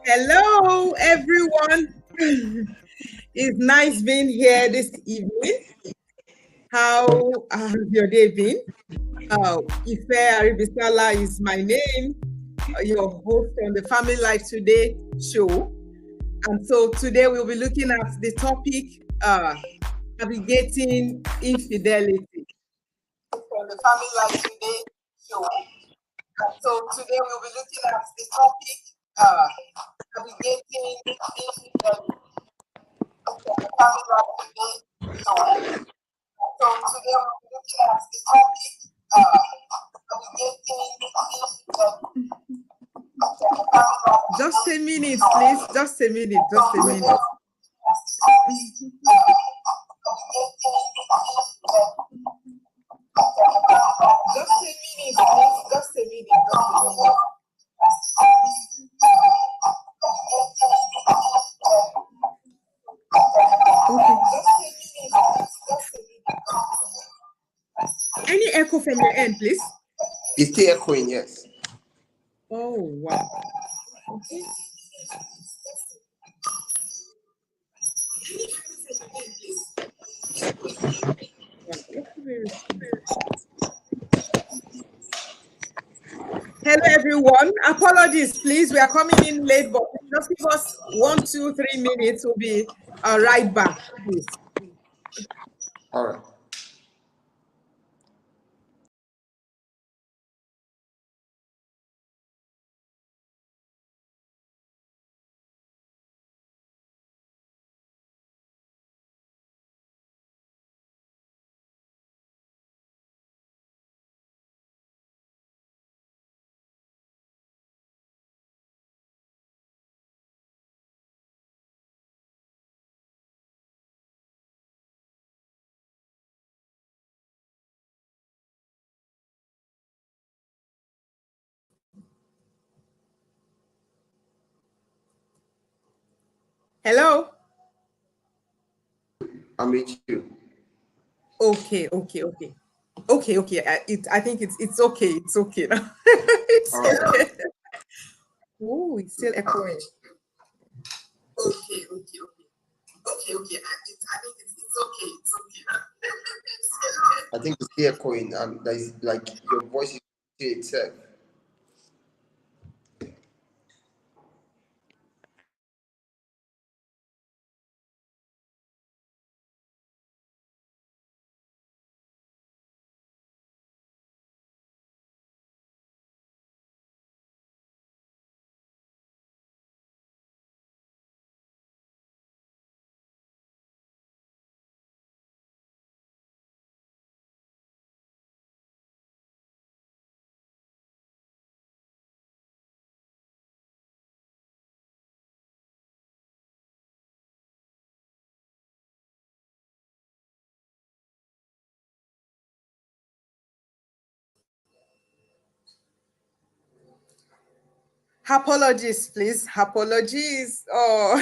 Hello, everyone. It's nice being here this evening. How has your day been? Ife Aribisala is my name, your host on the Family Life Today show. And so today we'll be looking at the topic navigating infidelity on the Family Life Today show. And so today we'll be looking at the topic navigating infidelity. So today we're looking at the topic just a minute, please. Just a minute. Just a minute. Just a minute, please. Just a minute. Just a minute. Any echo from your end, please? It's still echoing, yes. Oh, wow. Okay. Hello, everyone. Apologies, please. We are coming in late, but just give us 1, 2, 3 minutes. We'll be right back, please. All right. Hello? I'm with you. Okay. I think it's okay. It's okay now. It's okay. Oh, it's still echoing. Okay. I think it's okay. It's okay. I think it's still echoing. That is like your voice is to itself. Apologies, please. Apologies. Oh,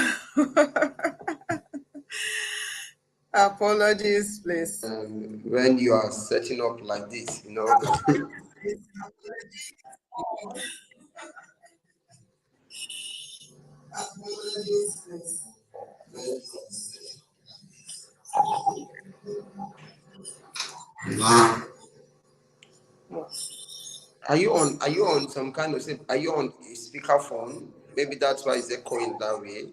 apologies, please. When you are setting up like this, Apologies, please. Are you on? Are you on some kind of? Are you on a speakerphone? Maybe that's why it's echoing that way.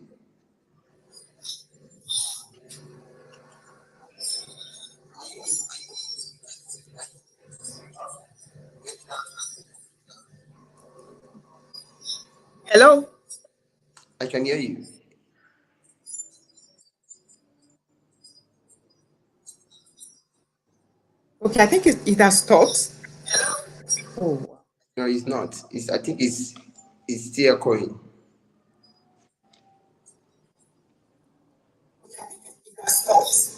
Hello? I can hear you. Okay, I think it has stopped. Oh. No, it's not. I think it's still echoing. It has stopped.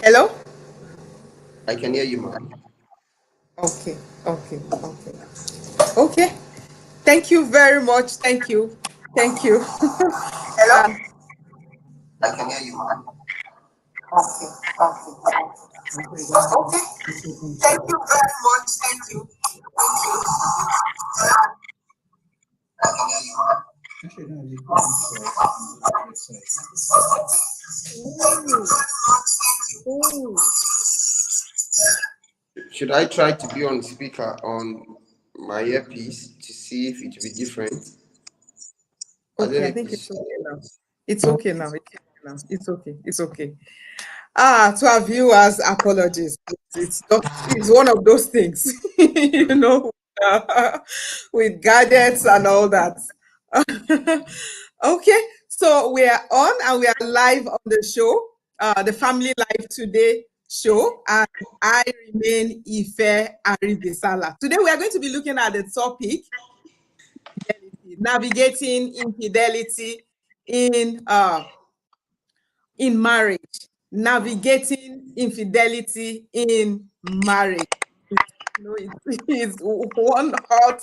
Hello? I can hear you, ma'am. Okay, okay, okay. Okay. Thank you very much. Thank you. Thank you. Hello? Uh, I can hear you, ma'am. okay, okay. Okay. Thank you very much. Thank you. I can hear you, ma'am. Ooh. Should I try to be on speaker on my earpiece to see if it will be different? I don't Okay, know I if think it's it's. okay now. It's okay now. It's okay now. It's okay. It's okay. Ah, to our viewers, apologies. It's one of those things, uh, with gadgets and all that. Okay, so we are on and we are live on the show, the Family Life Today show, and I remain Ife Aribisala. Today we are going to be looking at the topic navigating infidelity in marriage, navigating infidelity in marriage. It is one hot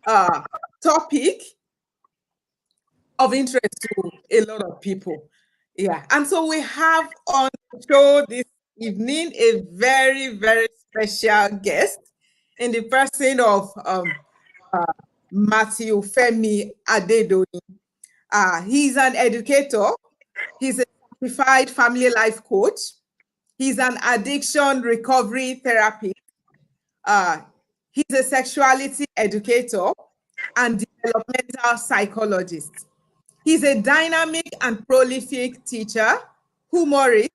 uh, topic of interest to a lot of people. Yeah. And so we have on the show this evening a very, very special guest in the person of uh, Matthew Femi Adedoyin. He's an educator. He's a certified family life coach. He's an addiction recovery therapist. Uh, he's a sexuality educator and developmental psychologist. He's a dynamic and prolific teacher, humorist,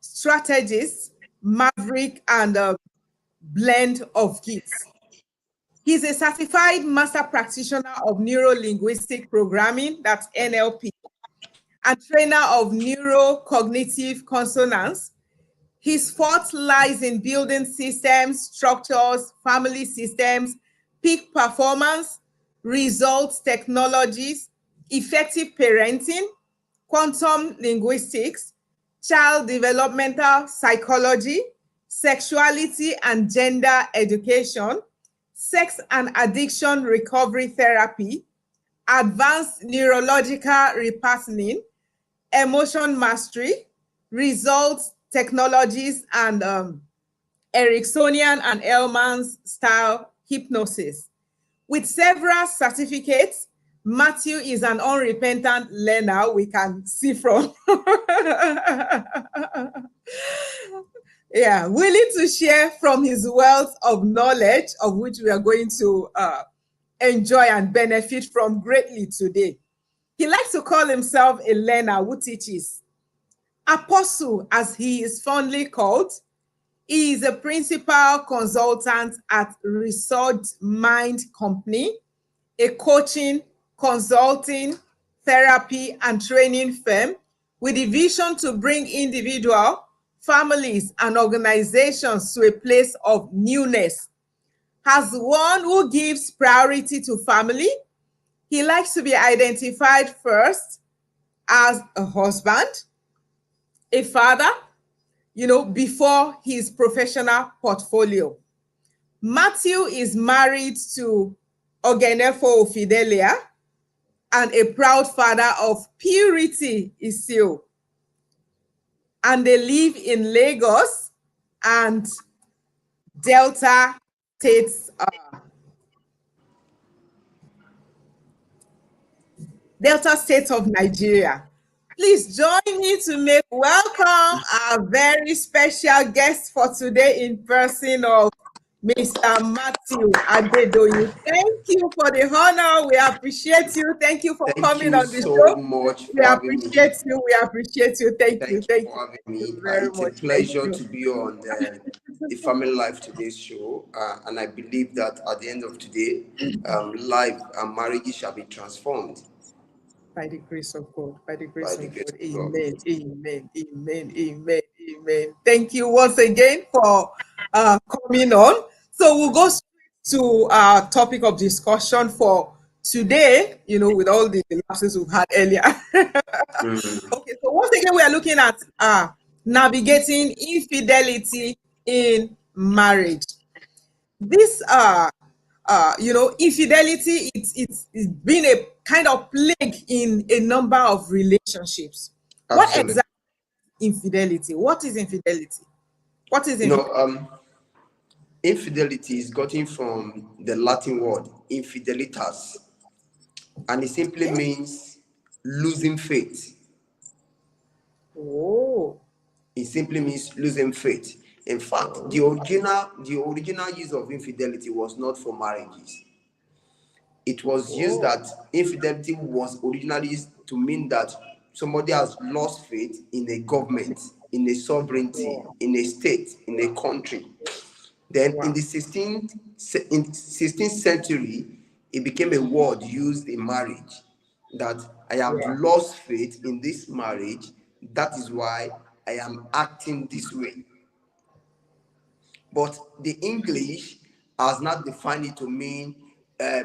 strategist, maverick, and a blend of gifts. He's a certified master practitioner of neuro-linguistic programming, that's NLP, and trainer of neurocognitive consonance. His forte lies in building systems, structures, family systems, peak performance, results technologies, effective parenting, quantum linguistics, child developmental psychology, sexuality and gender education, sex and addiction recovery therapy, advanced neurological repatterning, emotion mastery, results technologies, and Ericksonian and Hellman's style hypnosis. With several certificates, Matthew is an unrepentant learner, we can see from. Yeah, willing to share from his wealth of knowledge, of which we are going to enjoy and benefit from greatly today. He likes to call himself a learner who teaches. Apostle, as he is fondly called, he is a principal consultant at Resort Mind Company, a coaching, consulting, therapy, and training firm with a vision to bring individual, families, and organizations to a place of newness. As one who gives priority to family, he likes to be identified first as a husband, a father, before his professional portfolio. Matthew is married to Ogenefo Fidelia and a proud father of Purity Isio. And they live in Lagos and Delta States, Delta State of Nigeria. Please join me to make welcome our very special guest for today in person of Mr. Matthew Adedoyin. Thank you for the honor. We appreciate you. Thank you for Thank coming you on the so show. much We for having me. appreciate you. We appreciate you. Thank you. Thank you Thank for you. having Thank me. you very It's a much. Thank pleasure you. to be on the Family Life Today show. And I believe that at the end of today, life and marriages shall be transformed By the grace of God, by the by grace the of grace God. of God. Amen. Amen. Amen. Amen. Amen. Thank you once again for coming on. So we'll go straight to our topic of discussion for today, with all the lapses we've had earlier. Mm. Okay, so once again, we are looking at navigating infidelity in marriage. This infidelity, it's been a kind of plague in a number of relationships. What Absolutely. exactly infidelity? What is infidelity? What is You know, infidelity? infidelity is gotten from the Latin word infidelitas, and it simply Okay. means losing faith. Oh, It simply means losing faith. In fact, oh, the original use of infidelity was not for marriages. It was used oh, that infidelity was originally used to mean that somebody has lost faith in a government, in a sovereignty, oh, in a state, in a country. Then in wow. the 16th century, it became a word used in marriage that I have Yeah. lost faith in this marriage. That is why I am acting this way. But the English has not defined it to mean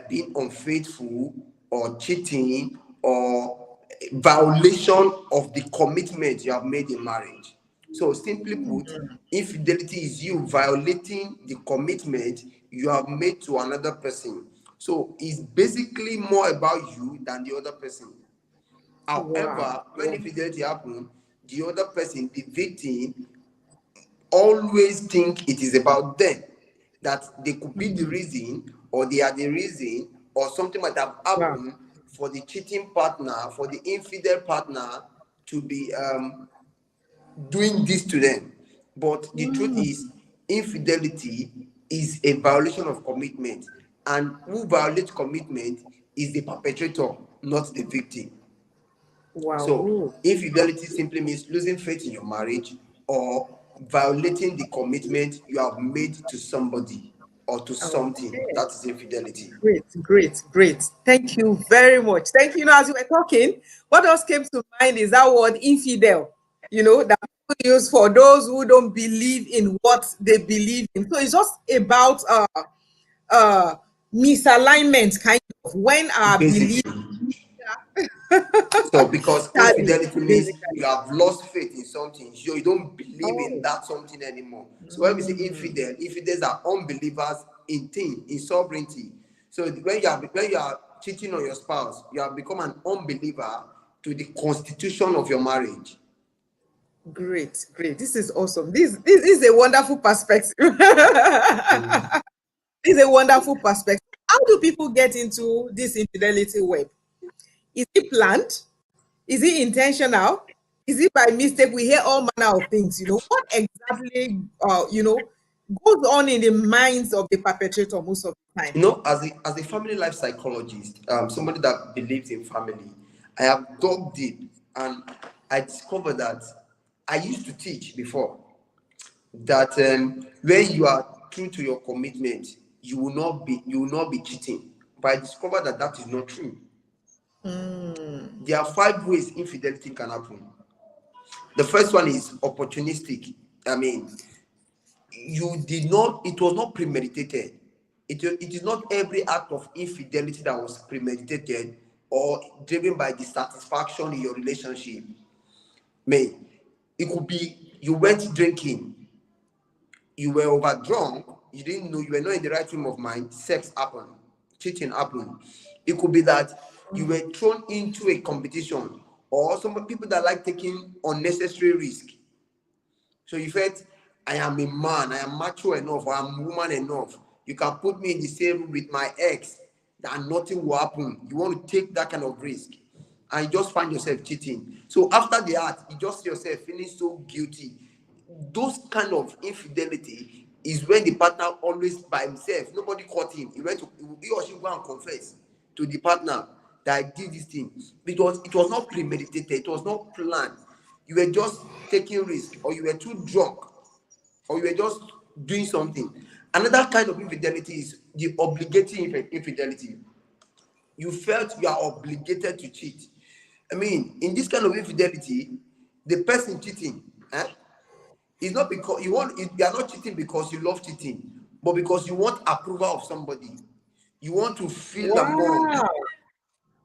being unfaithful or cheating or violation of the commitment you have made in marriage. So, simply put, infidelity is you violating the commitment you have made to another person. So, it's basically more about you than the other person. Wow. However, when Wow. infidelity happens, the other person, the victim, always think it is about them, that they could be the reason or they are the reason or something might have Wow. happened for the cheating partner, for the infidel partner to be doing this to them. But the truth Mm, is, infidelity is a violation of commitment, and who violates commitment is the perpetrator, not the victim. wow. So, Ooh. infidelity simply means losing faith in your marriage or violating the commitment you have made to somebody or to something. Okay. That is infidelity. Great, great, great. Thank you very much. Thank you. As you were talking, what else came to mind is that word infidel, that people use for those who don't believe in what they believe in. So it's just about uh misalignment, kind of, when our belief Basically. So, because tallies, infidelity means basically. you have lost faith in something, so you don't believe in Oh. that something anymore. So, when we say Mm, infidels are unbelievers in thing, in sovereignty. So, when you are cheating on your spouse, you have become an unbeliever to the constitution of your marriage. great, great. This is awesome. This is a wonderful perspective. It's a wonderful perspective. How do people get into this infidelity web? Is it planned? Is it intentional? Is it by mistake? We hear all manner of things. What exactly, goes on in the minds of the perpetrator most of the time? As a family life psychologist, somebody that believes in family, I have dug deep and I discovered that I used to teach before that when you are true to your commitment, you will not be cheating. But I discovered that that is not true. Mm, There are 5 ways infidelity can happen. The first one is opportunistic. I mean, it was not premeditated. It is not every act of infidelity that was premeditated or driven by dissatisfaction in your relationship. May it could be you went drinking, you were overdrunk, you didn't know, you were not in the right frame of mind, sex happened, cheating happened. It could be that you were thrown into a competition, or some people that like taking unnecessary risk. So you felt, I am a man, I am mature enough, or I'm woman enough. You can put me in the same room with my ex, and nothing will happen. You want to take that kind of risk, and you just find yourself cheating. So after the act, you just see yourself feeling so guilty. Those kind of infidelity is when the partner always by himself, nobody caught him. He or she go and confess to the partner that I did this thing, because it was not premeditated, it was not planned. You were just taking risk, or you were too drunk, or you were just doing something. Another kind of infidelity is the obligating infidelity. You felt you are obligated to cheat. I mean, in this kind of infidelity, the person cheating, it's not because you are not cheating because you love cheating, but because you want approval of somebody. You want to feel among wow.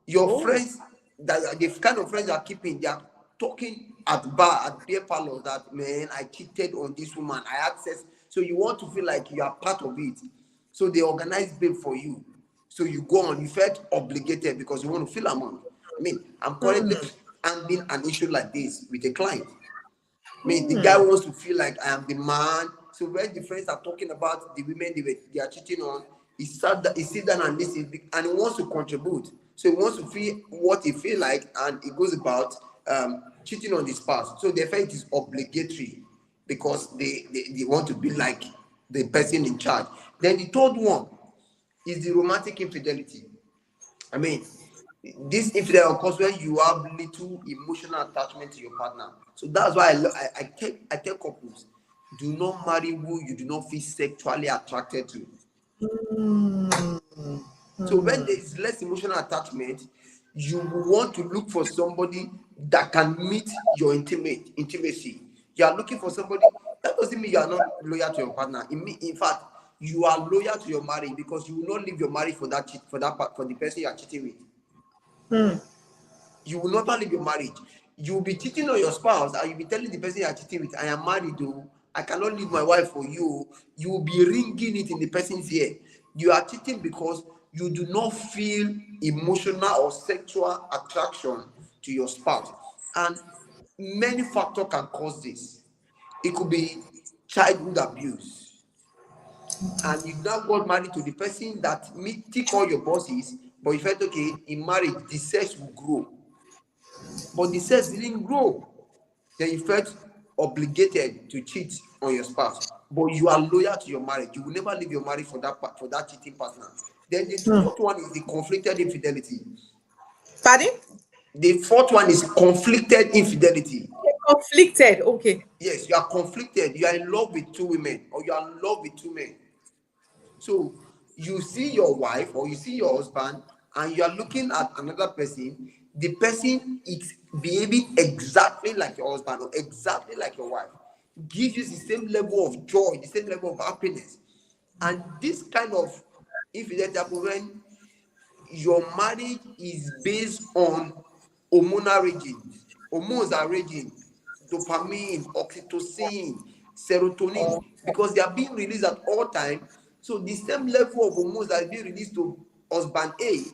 your Oh, friends, that the kind of friends you are keeping. They are talking at beer parlors that, man, I cheated on this woman. I had sex. So you want to feel like you are part of it. So they organize babe for you. So you go on, you felt obligated because you want to feel among. I mean, I'm currently handling an issue like this with a client. I mean, the guy wants to feel like I am the man. So when the friends are talking about the women they are cheating on, he sit down and listen, and he wants to contribute. So he wants to feel what he feel like, and it goes about cheating on his spouse. So they feel it is obligatory because they want to be like the person in charge. Then the third one is the romantic infidelity. I mean, this infidelity occurs when you have little emotional attachment to your partner. So that's why I tell couples, do not marry who you do not feel sexually attracted to. So when there is less emotional attachment, you will want to look for somebody that can meet your intimacy. You are looking for somebody. That doesn't mean you are not loyal to your partner. In fact, you are loyal to your marriage because you will not leave your marriage for for the person you are cheating with. You will never leave your marriage. You will be cheating on your spouse and you'll be telling the person you are cheating with, I am married though. I cannot leave my wife for you. You will be ringing it in the person's ear. You are cheating because you do not feel emotional or sexual attraction to your spouse. And many factors can cause this. It could be childhood abuse. And you now got married to the person that tick all your bosses, but you felt okay, in marriage, the sex will grow. But the sex didn't grow. Then you felt obligated to cheat on your spouse. But you are loyal to your marriage. You will never leave your marriage for that cheating partner. Then the fourth one is the conflicted infidelity. Pardon? The fourth one is conflicted infidelity. Conflicted. Okay. Yes, you are conflicted. You are in love with two women or you are in love with two men. So you see your wife or you see your husband and you are looking at another person. The person is behaving exactly like your husband or exactly like your wife. Gives you the same level of joy, the same level of happiness. And this kind of infidelity happens when your marriage is based on hormonal raging. Hormones are raging. Dopamine, oxytocin, serotonin, because they are being released at all time. So the same level of hormones that is being released to husband A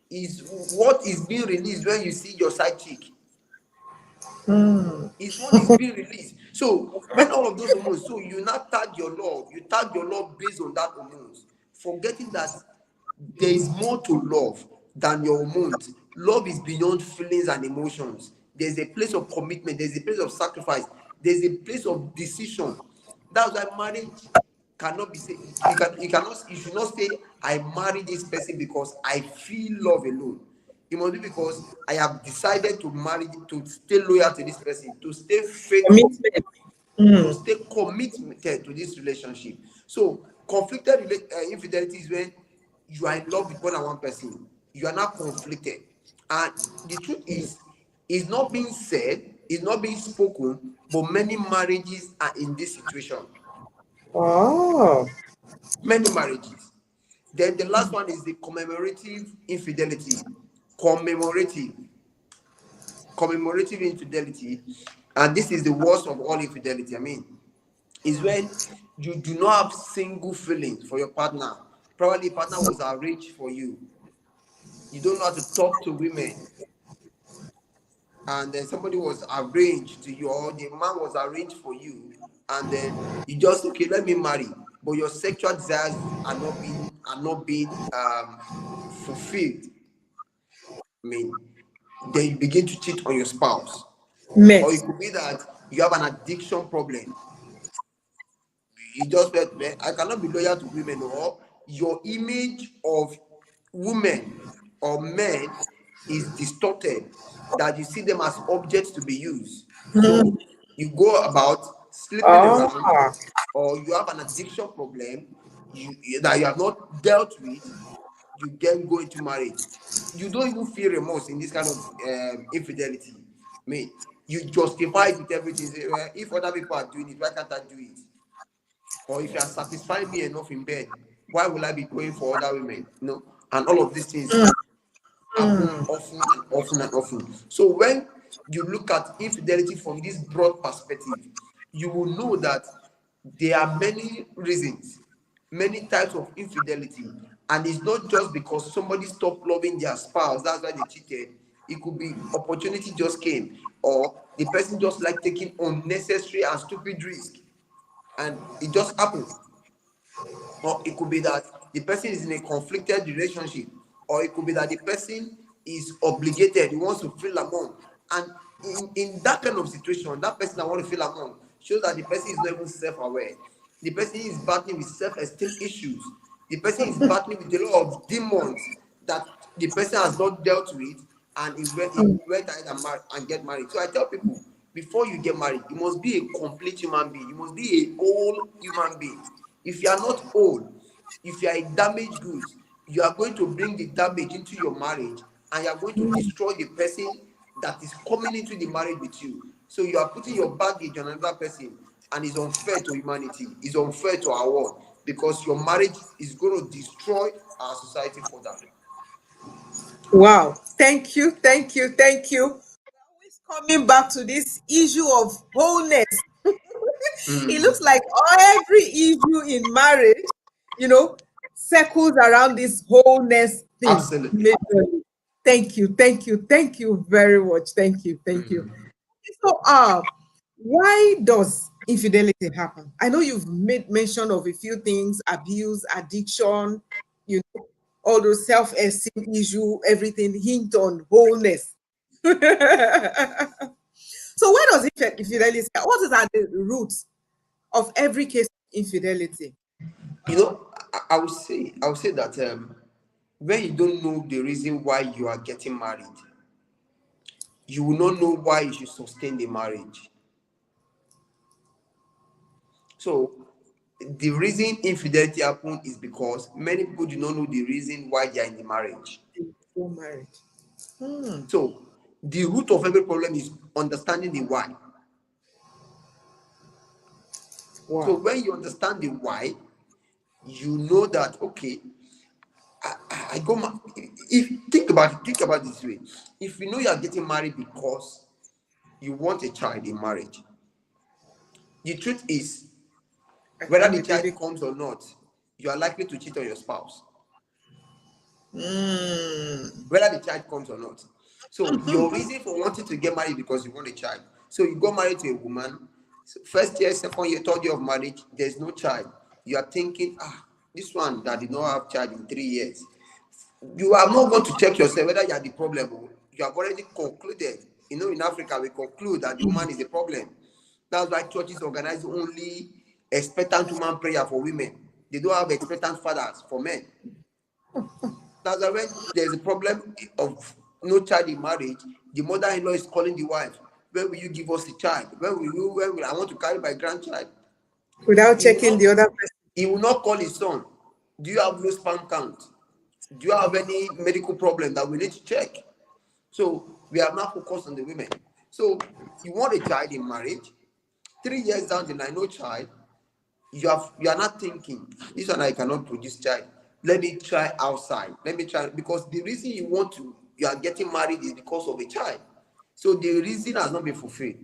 is what is being released when you see your side chick. Is what is being released. So when all of those hormones, so you now tag your love based on that hormones, forgetting that there is more to love than your hormones. Love is beyond feelings and emotions. There's a place of commitment, there's a place of sacrifice, there's a place of decision. That's why marriage cannot be said. You should not say I marry this person because I feel love alone. It must be because I have decided to marry, to stay loyal to this person, to stay faithful, Commitment. to stay committed to this relationship. So conflicted infidelity is when you are in love with more than one person. You are not conflicted. And the truth is, it's not being said, it's not being spoken, but many marriages are in this situation. Oh. Many marriages. Then the last one is the commemorative infidelity. Commemorative. Commemorative infidelity. And this is the worst of all infidelity. I mean, is when you do not have single feelings for your partner. Probably the partner was arranged for you. You don't know how to talk to women. And then somebody was arranged to you, or the man was arranged for you, and then you just okay, let me marry, but your sexual desires are not being fulfilled. I mean, then you begin to cheat on your spouse, or it Met. could be that you have an addiction problem. You just felt, "Man, I cannot be loyal to women," or your image of women or men is distorted, that you see them as objects to be used. So you go about sleeping around, Ah. or you have an addiction problem that you have not dealt with. You then go into marriage. You don't even feel remorse in this kind of infidelity. I mean, you justify it with everything. Say, well, if other people are doing it, why can't I do it? Or if you are satisfying me enough in bed, why will I be going for other women? You know, and all of these things happen often and often and often. So when you look at infidelity from this broad perspective, you will know that there are many reasons, many types of infidelity, and it's not just because somebody stopped loving their spouse, that's why they cheated. It could be opportunity just came, or the person just like taking unnecessary and stupid risk, and it just happened. Or it could be that the person is in a conflicted relationship, or it could be that the person is obligated, he wants to feel among. And in that kind of situation, that person that want to feel among shows that the person is not even self-aware. The person is battling with self-esteem issues. The person is battling with a lot of demons that the person has not dealt with, and he went ahead and, and get married. So I tell people, before you get married, you must be a complete human being. You must be a whole human being. If you are not whole, if you are a damaged goods, you are going to bring the damage into your marriage, and you are going to destroy the person that is coming into the marriage with you. So you are putting your baggage on another person, and it's unfair to humanity. It's unfair to our world, because your marriage is going to destroy our society further. Wow. Thank you. Thank you. Thank you. Always coming back to this issue of wholeness. It looks like every issue in marriage, you know, circles around this wholeness thing. Absolutely. Majorly. Thank you. Thank you. Thank you very much. Thank you. Thank you. So, why does infidelity happen? I know you've made mention of a few things: abuse, addiction, you know, all those self-esteem issue, everything hint on wholeness. So, why does infidelity? What is at the roots of every case of infidelity? I would say that when you don't know the reason why you are getting married, you will not know why you should sustain the marriage. So the reason infidelity happen is because many people do not know the reason why they are in the marriage. Before marriage. Hmm. So the root of every problem is understanding the why. So Wow. when you understand the why, you know that okay, I go. If think about it this way, if you know you are getting married because you want a child in marriage, the truth is, whether Can the the child baby? comes or not, you are likely to cheat on your spouse, Mm. whether the child comes or not. So your reason for wanting to get married because you want a child. So you got married to a woman, first year, second year, third year of marriage, there's no child. You are thinking, this one that did not have child in 3 years. You are not going to check yourself whether you are the problem. You have already concluded. In Africa, we conclude that the woman is the problem. That's why churches organize only expectant woman prayer for women. They don't have expectant fathers for men. That's why when there's a problem of no child in marriage, the mother-in-law is calling the wife. When will you give us a child? When will I want to carry my grandchild? Without He will checking not, the other person. he will not call his son. Do you have low sperm count? Do you have any medical problem that we need to check? So we are now focused on the women. So you want a child in marriage, 3 years down the line, no child. You are not thinking, this one I cannot produce child. Let me try outside. Let me try, because the reason you are getting married is because of a child. So the reason has not been fulfilled.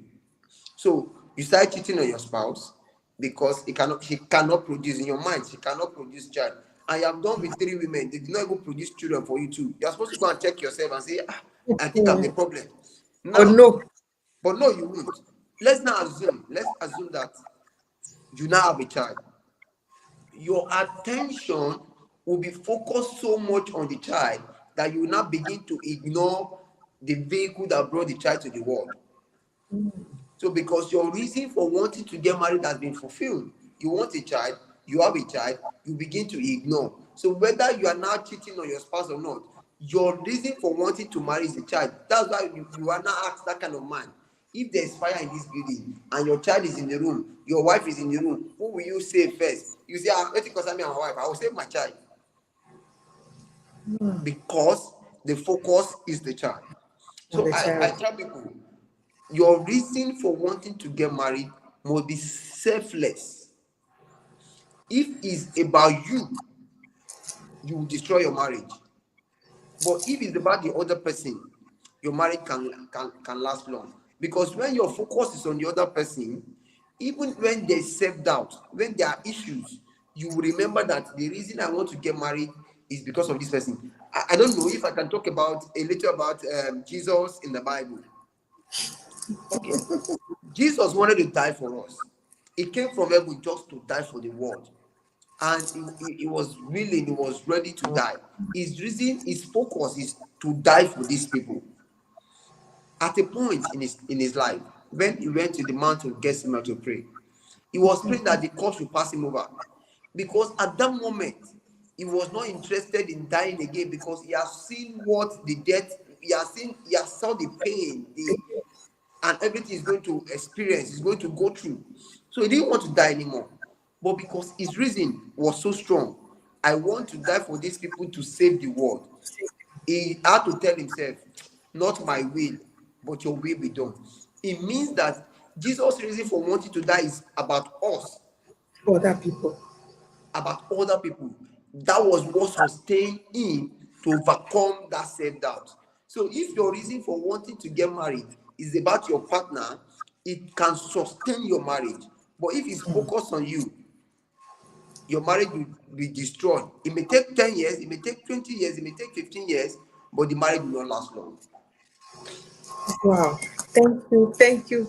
So you start cheating on your spouse because she cannot produce in your mind. She cannot produce child. And you have done with 3 women. They did not even produce children for you too. You are supposed to go and check yourself and say, I think I'm the Mm. problem. Or Now, no. but no, you won't. Let's assume that you now have a child. Your attention will be focused so much on the child that you will now begin to ignore the vehicle that brought the child to the world. So because your reason for wanting to get married has been fulfilled, you want a child, you have a child, you begin to ignore. So whether you are now cheating on your spouse or not, your reason for wanting to marry is a child. That's why you are now asked that kind of man. If there's fire in this building and your child is in the room, your wife is in the room, who will you save first? You say, let it concern me and my wife. I will save my child. Because the focus is the child. And So the I child. tell people, your reason for wanting to get married must be selfless. If it's about you, you will destroy your marriage. But if it's about the other person, your marriage can last long. Because when your focus is on the other person, Even when there's self-doubt, when there are issues, you will remember that the reason I want to get married is because of this person. I don't know if I can talk about a little about Jesus in the Bible. Okay, Jesus wanted to die for us. He came from heaven just to die for the world, and he was willing, he was ready to die. His reason, his focus is to die for these people. At a point in his life, when he went to the mountain of Gethsemane to pray, he was praying that the corpse will pass him over. Because at that moment, he was not interested in dying again, because he has seen what the death, he has saw the pain, and everything he's going to experience, he's going to go through. So he didn't want to die anymore. But because his reason was so strong, I want to die for these people to save the world. He had to tell himself, not my will, but your will be done. It means that Jesus' reason for wanting to die is about us, Other people. about other people. That was what sustained him to overcome that self-doubt. So if your reason for wanting to get married is about your partner, it can sustain your marriage. But if it's focused on you, your marriage will be destroyed. It may take 10 years, it may take 20 years, it may take 15 years, but the marriage will not last long. Wow. Thank you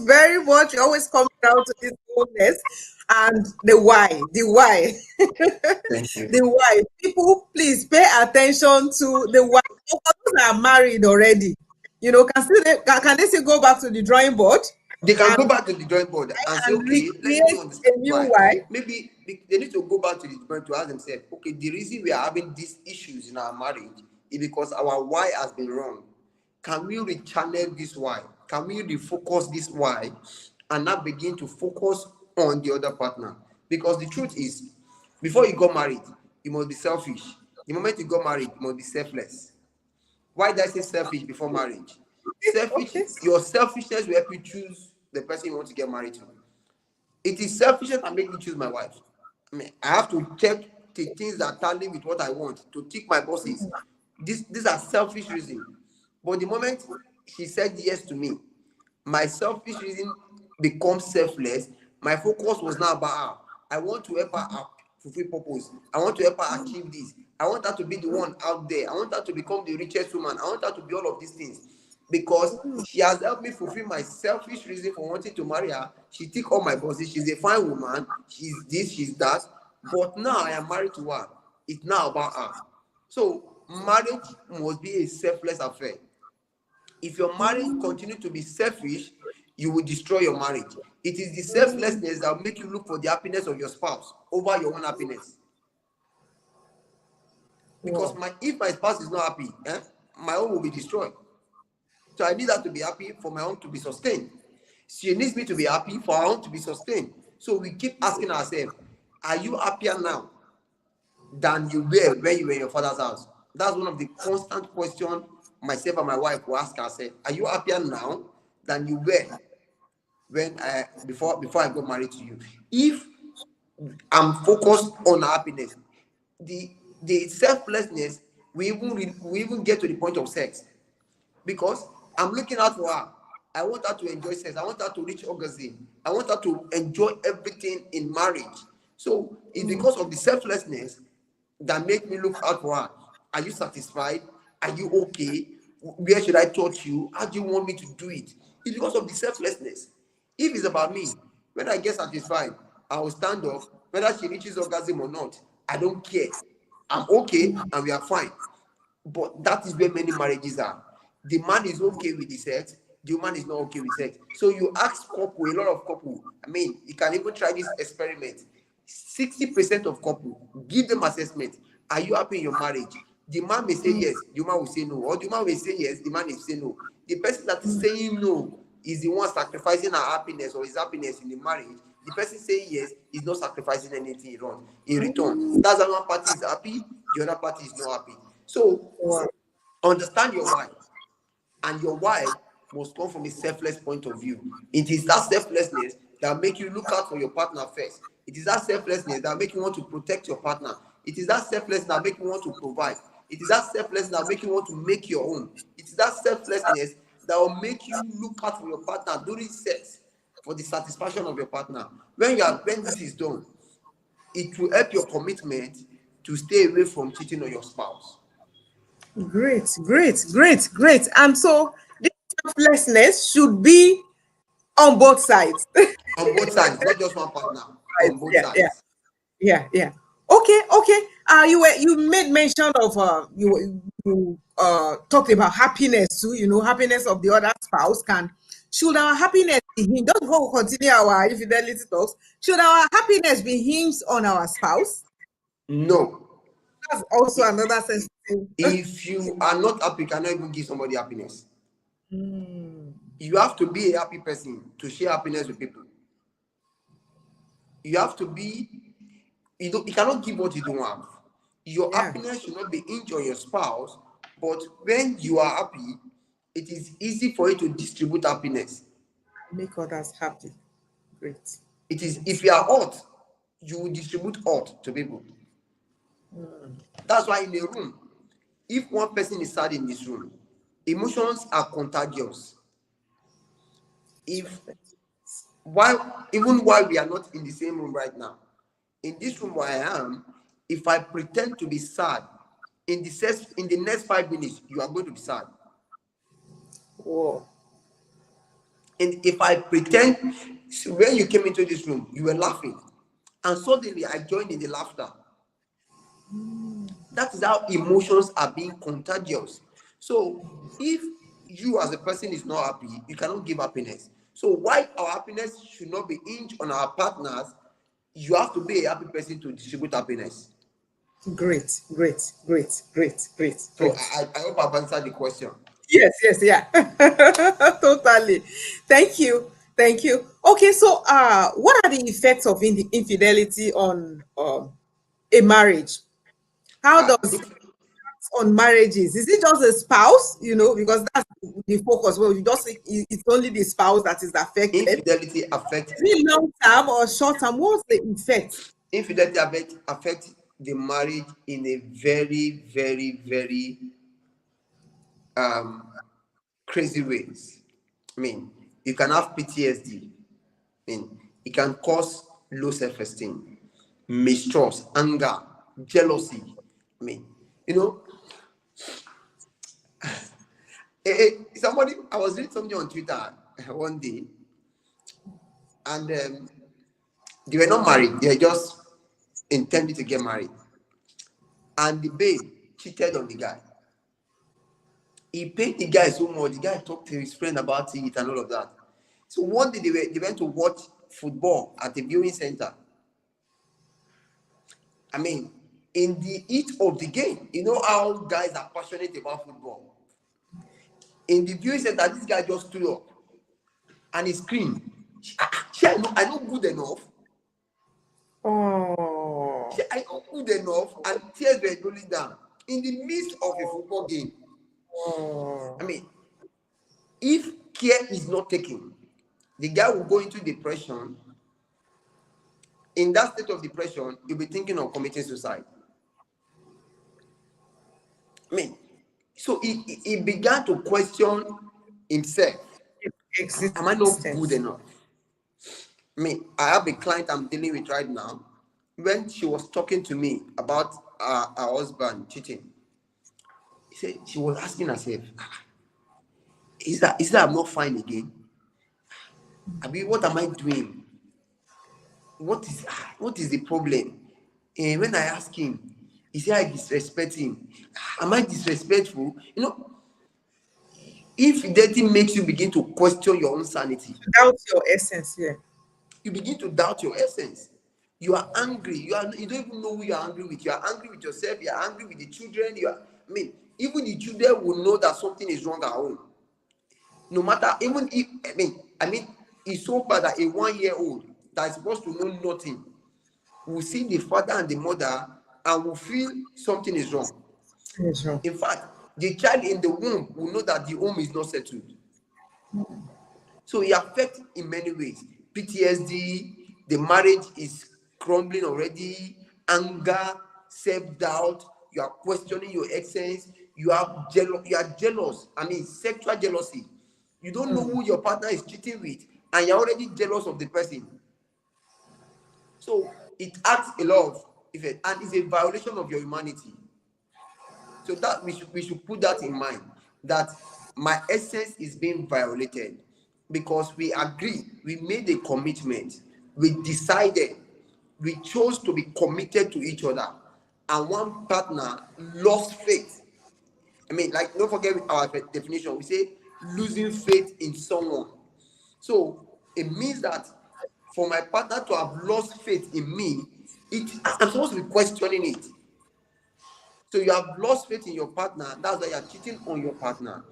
very much. You always come down to this boldness and the why. The why. Thank you. The why. People, please pay attention to the why. For those that are married already, can they still go back to the drawing board They can and go back to the drawing board and say, okay, let me recreate understand a new why. why? Maybe they need to go back to the drawing to ask themselves, okay, the reason we are having these issues in our marriage is because our why has been wrong. Can we rechannel this why? Can we refocus this why and now begin to focus on the other partner? Because the truth is, before you got married, you must be selfish. The moment you got married, you must be selfless. Why did I say selfish before marriage? Selfish, Okay. your selfishness will help you choose the person you want to get married to. It is selfishness that make me choose my wife. I mean, I have to check the things that tally with what I want to tick my boxes. These are selfish reasons. But the moment she said yes to me, my selfish reason becomes selfless. My focus was now about her. I want to help her fulfill purpose. I want to help her achieve this. I want her to be the one out there. I want her to become the richest woman. I want her to be all of these things. Because she has helped me fulfill my selfish reason for wanting to marry her. She tick all my boxes. She's a fine woman. She's this, she's that. But now I am married to her. It's now about her. So marriage must be a selfless affair. If your marriage continue to be selfish, you will destroy your marriage. It is the selflessness that will make you look for the happiness of your spouse over your own happiness. Because Wow. if my spouse is not happy, my own will be destroyed. So I need her to be happy for my own to be sustained. She needs me to be happy for her own to be sustained. So we keep asking ourselves, are you happier now than you were when you were in your father's house? That's one of the constant questions myself and my wife will ask ourselves. Are you happier now than you were when before I got married to you? If I'm focused on happiness, the selflessness we even get to the point of sex, because I'm looking out for her. I want her to enjoy sex. I want her to reach orgasm. I want her to enjoy everything in marriage. So it's because of the selflessness that make me look out for her. Are you satisfied? Are you okay? Where should I touch you? How do you want me to do it? It's because of the selflessness. If it's about me, when I get satisfied, I will stand up. Whether she reaches orgasm or not, I don't care. I'm okay and we are fine. But that is where many marriages are. The man is okay with the sex, the woman is not okay with sex. So you ask couple, a lot of couple, I mean, you can even try this experiment. 60% of couple, give them assessment. Are you happy in your marriage? The man may say yes, the woman will say no. Or the woman will say yes, the man will say no. The person that is saying no is the one sacrificing her happiness or his happiness in the marriage. The person saying yes is not sacrificing anything wrong in return. That's why one party is happy, the other party is not happy. So Wow. understand your why, and your why must come from a selfless point of view. It is that selflessness that make you look out for your partner first. It is that selflessness that make you want to protect your partner. It is that selflessness that make you want to provide. It is that selflessness that make you want to make your own. It is that selflessness that will make you look out for your partner during sex. for the satisfaction of your partner. When this is done, it will help your commitment to stay away from cheating on your spouse. Great, great, great, great. And so this selflessness should be on both sides. On both sides, not just one partner. Right. On both Yeah, yeah, sides. yeah, yeah. Okay, okay. You made mention of you talked about happiness too. You know, happiness of the other spouse can. Should our happiness be hinged? Just before we continue our infidelity talks, should our happiness be hinged on our spouse? No. That's also another sensitive. If you are not happy, you cannot even give somebody happiness. Mm, You have to be a happy person to share happiness with people. You have to be, you cannot give what you don't have. Your yeah, happiness should not be hinged on your spouse, but when you are happy, it is easy for you to distribute happiness. make others happy. Great. It is, if you are hot, you will distribute hot to people. That's why in a room, if one person is sad in this room, emotions are contagious. If even while we are not in the same room right now, in this room where I am, if I pretend to be sad, in the next 5 minutes, you are going to be sad. Whoa. And if I pretend, when you came into this room, you were laughing, and suddenly I joined in the laughter. That is how emotions are being contagious. So if you as a person is not happy, you cannot give happiness. So why our happiness should not be hinged on our partners, you have to be a happy person to distribute happiness. Great, great, great, great, great, So great. I hope I've answered the question. Yes, yes, yeah. Totally. Thank you. Thank you. Okay, so what are the effects of infidelity on a marriage? How does If on marriages? Is it just a spouse, you know, because that's the focus. Well, you just it's only the spouse that is affected. infidelity affect Is it long term or short term? What's the effect? infidelity affect the marriage in a very, very, very crazy ways. I mean, you can have PTSD. I mean, it can cause low self-esteem, mistrust, anger, jealousy. I mean, you know, somebody, I was reading something on Twitter one day, and they were not married, they were just intending to get married. And the babe cheated on the guy. He paid the guy so much, the guy talked to his friend about it and all of that. So one day they went to watch football at the viewing center. I mean, in the heat of the game, you know how guys are passionate about football. In the viewing center, this guy just stood up and he screamed, I know good enough. Oh, I know good enough, and tears were rolling down in the midst of a football game. oh. I mean, if care is not taken, the guy will go into depression. In that state of depression, you'll be thinking of committing suicide. I mean, so he began to question himself. Am I not good Existence. enough? I mean, I have a client I'm dealing with right now. When she was talking to me about her husband cheating, she was asking herself, is that I'm not fine again? I mean, what am I doing? What is the problem? And when I ask him, he said I disrespect him. Am I disrespectful? You know, infidelity makes you begin to question your own sanity. Without your essence, yeah. You begin to doubt your essence. You are angry. You don't even know who you are angry with. You are angry with yourself. You are angry with the children. I mean, even the children will know that something is wrong at home. No matter, even if it's so bad that a 1-year-old that is supposed to know nothing will see the father and the mother and will feel something is wrong. Yes, sure. In fact, the child in the womb will know that the home is not settled. So it affects in many ways. PTSD, the marriage is crumbling already, anger, self-doubt, you are questioning your essence, you are jealous. I mean, sexual jealousy. You don't know who your partner is cheating with, and you're already jealous of the person. So it adds a lot of effect and is a violation of your humanity. So that we should put that in mind, that my essence is being violated because we agree, we made a commitment, we decided, we chose to be committed to each other, and one partner lost faith. I mean, like, don't forget our definition. We say losing faith in someone. So it means that for my partner to have lost faith in me, I'm supposed to be questioning it. So you have lost faith in your partner. That's why you are cheating on your partner.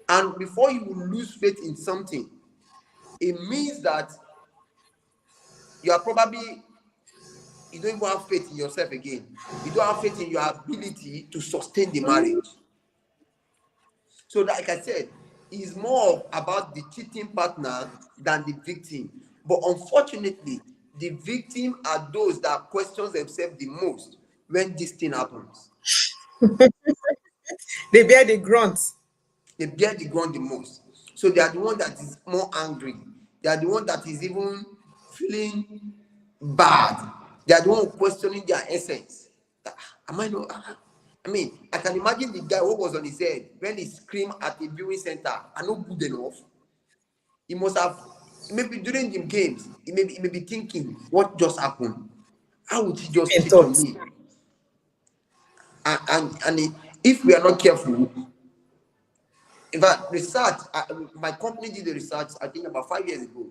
And before you will lose faith in something, it means that you are probably, you don't even have faith in yourself again. You don't have faith in your ability to sustain the marriage. So like I said, it's more about the cheating partner than the victim. But unfortunately, the victim are those that question themselves the most when this thing happens. They bear the grunt. They bear the ground the most. So they are the one that is more angry. They are the one that is even feeling bad. They are the one questioning their essence. Am I not? I mean, I can imagine the guy who was on his head when he screamed at the viewing center, "I'm not good enough." He must have, maybe during the games, he may be thinking, what just happened? How would he just In cheat on thoughts. me? If we are not careful, in fact, research, my company did the research, I think about 5 years ago.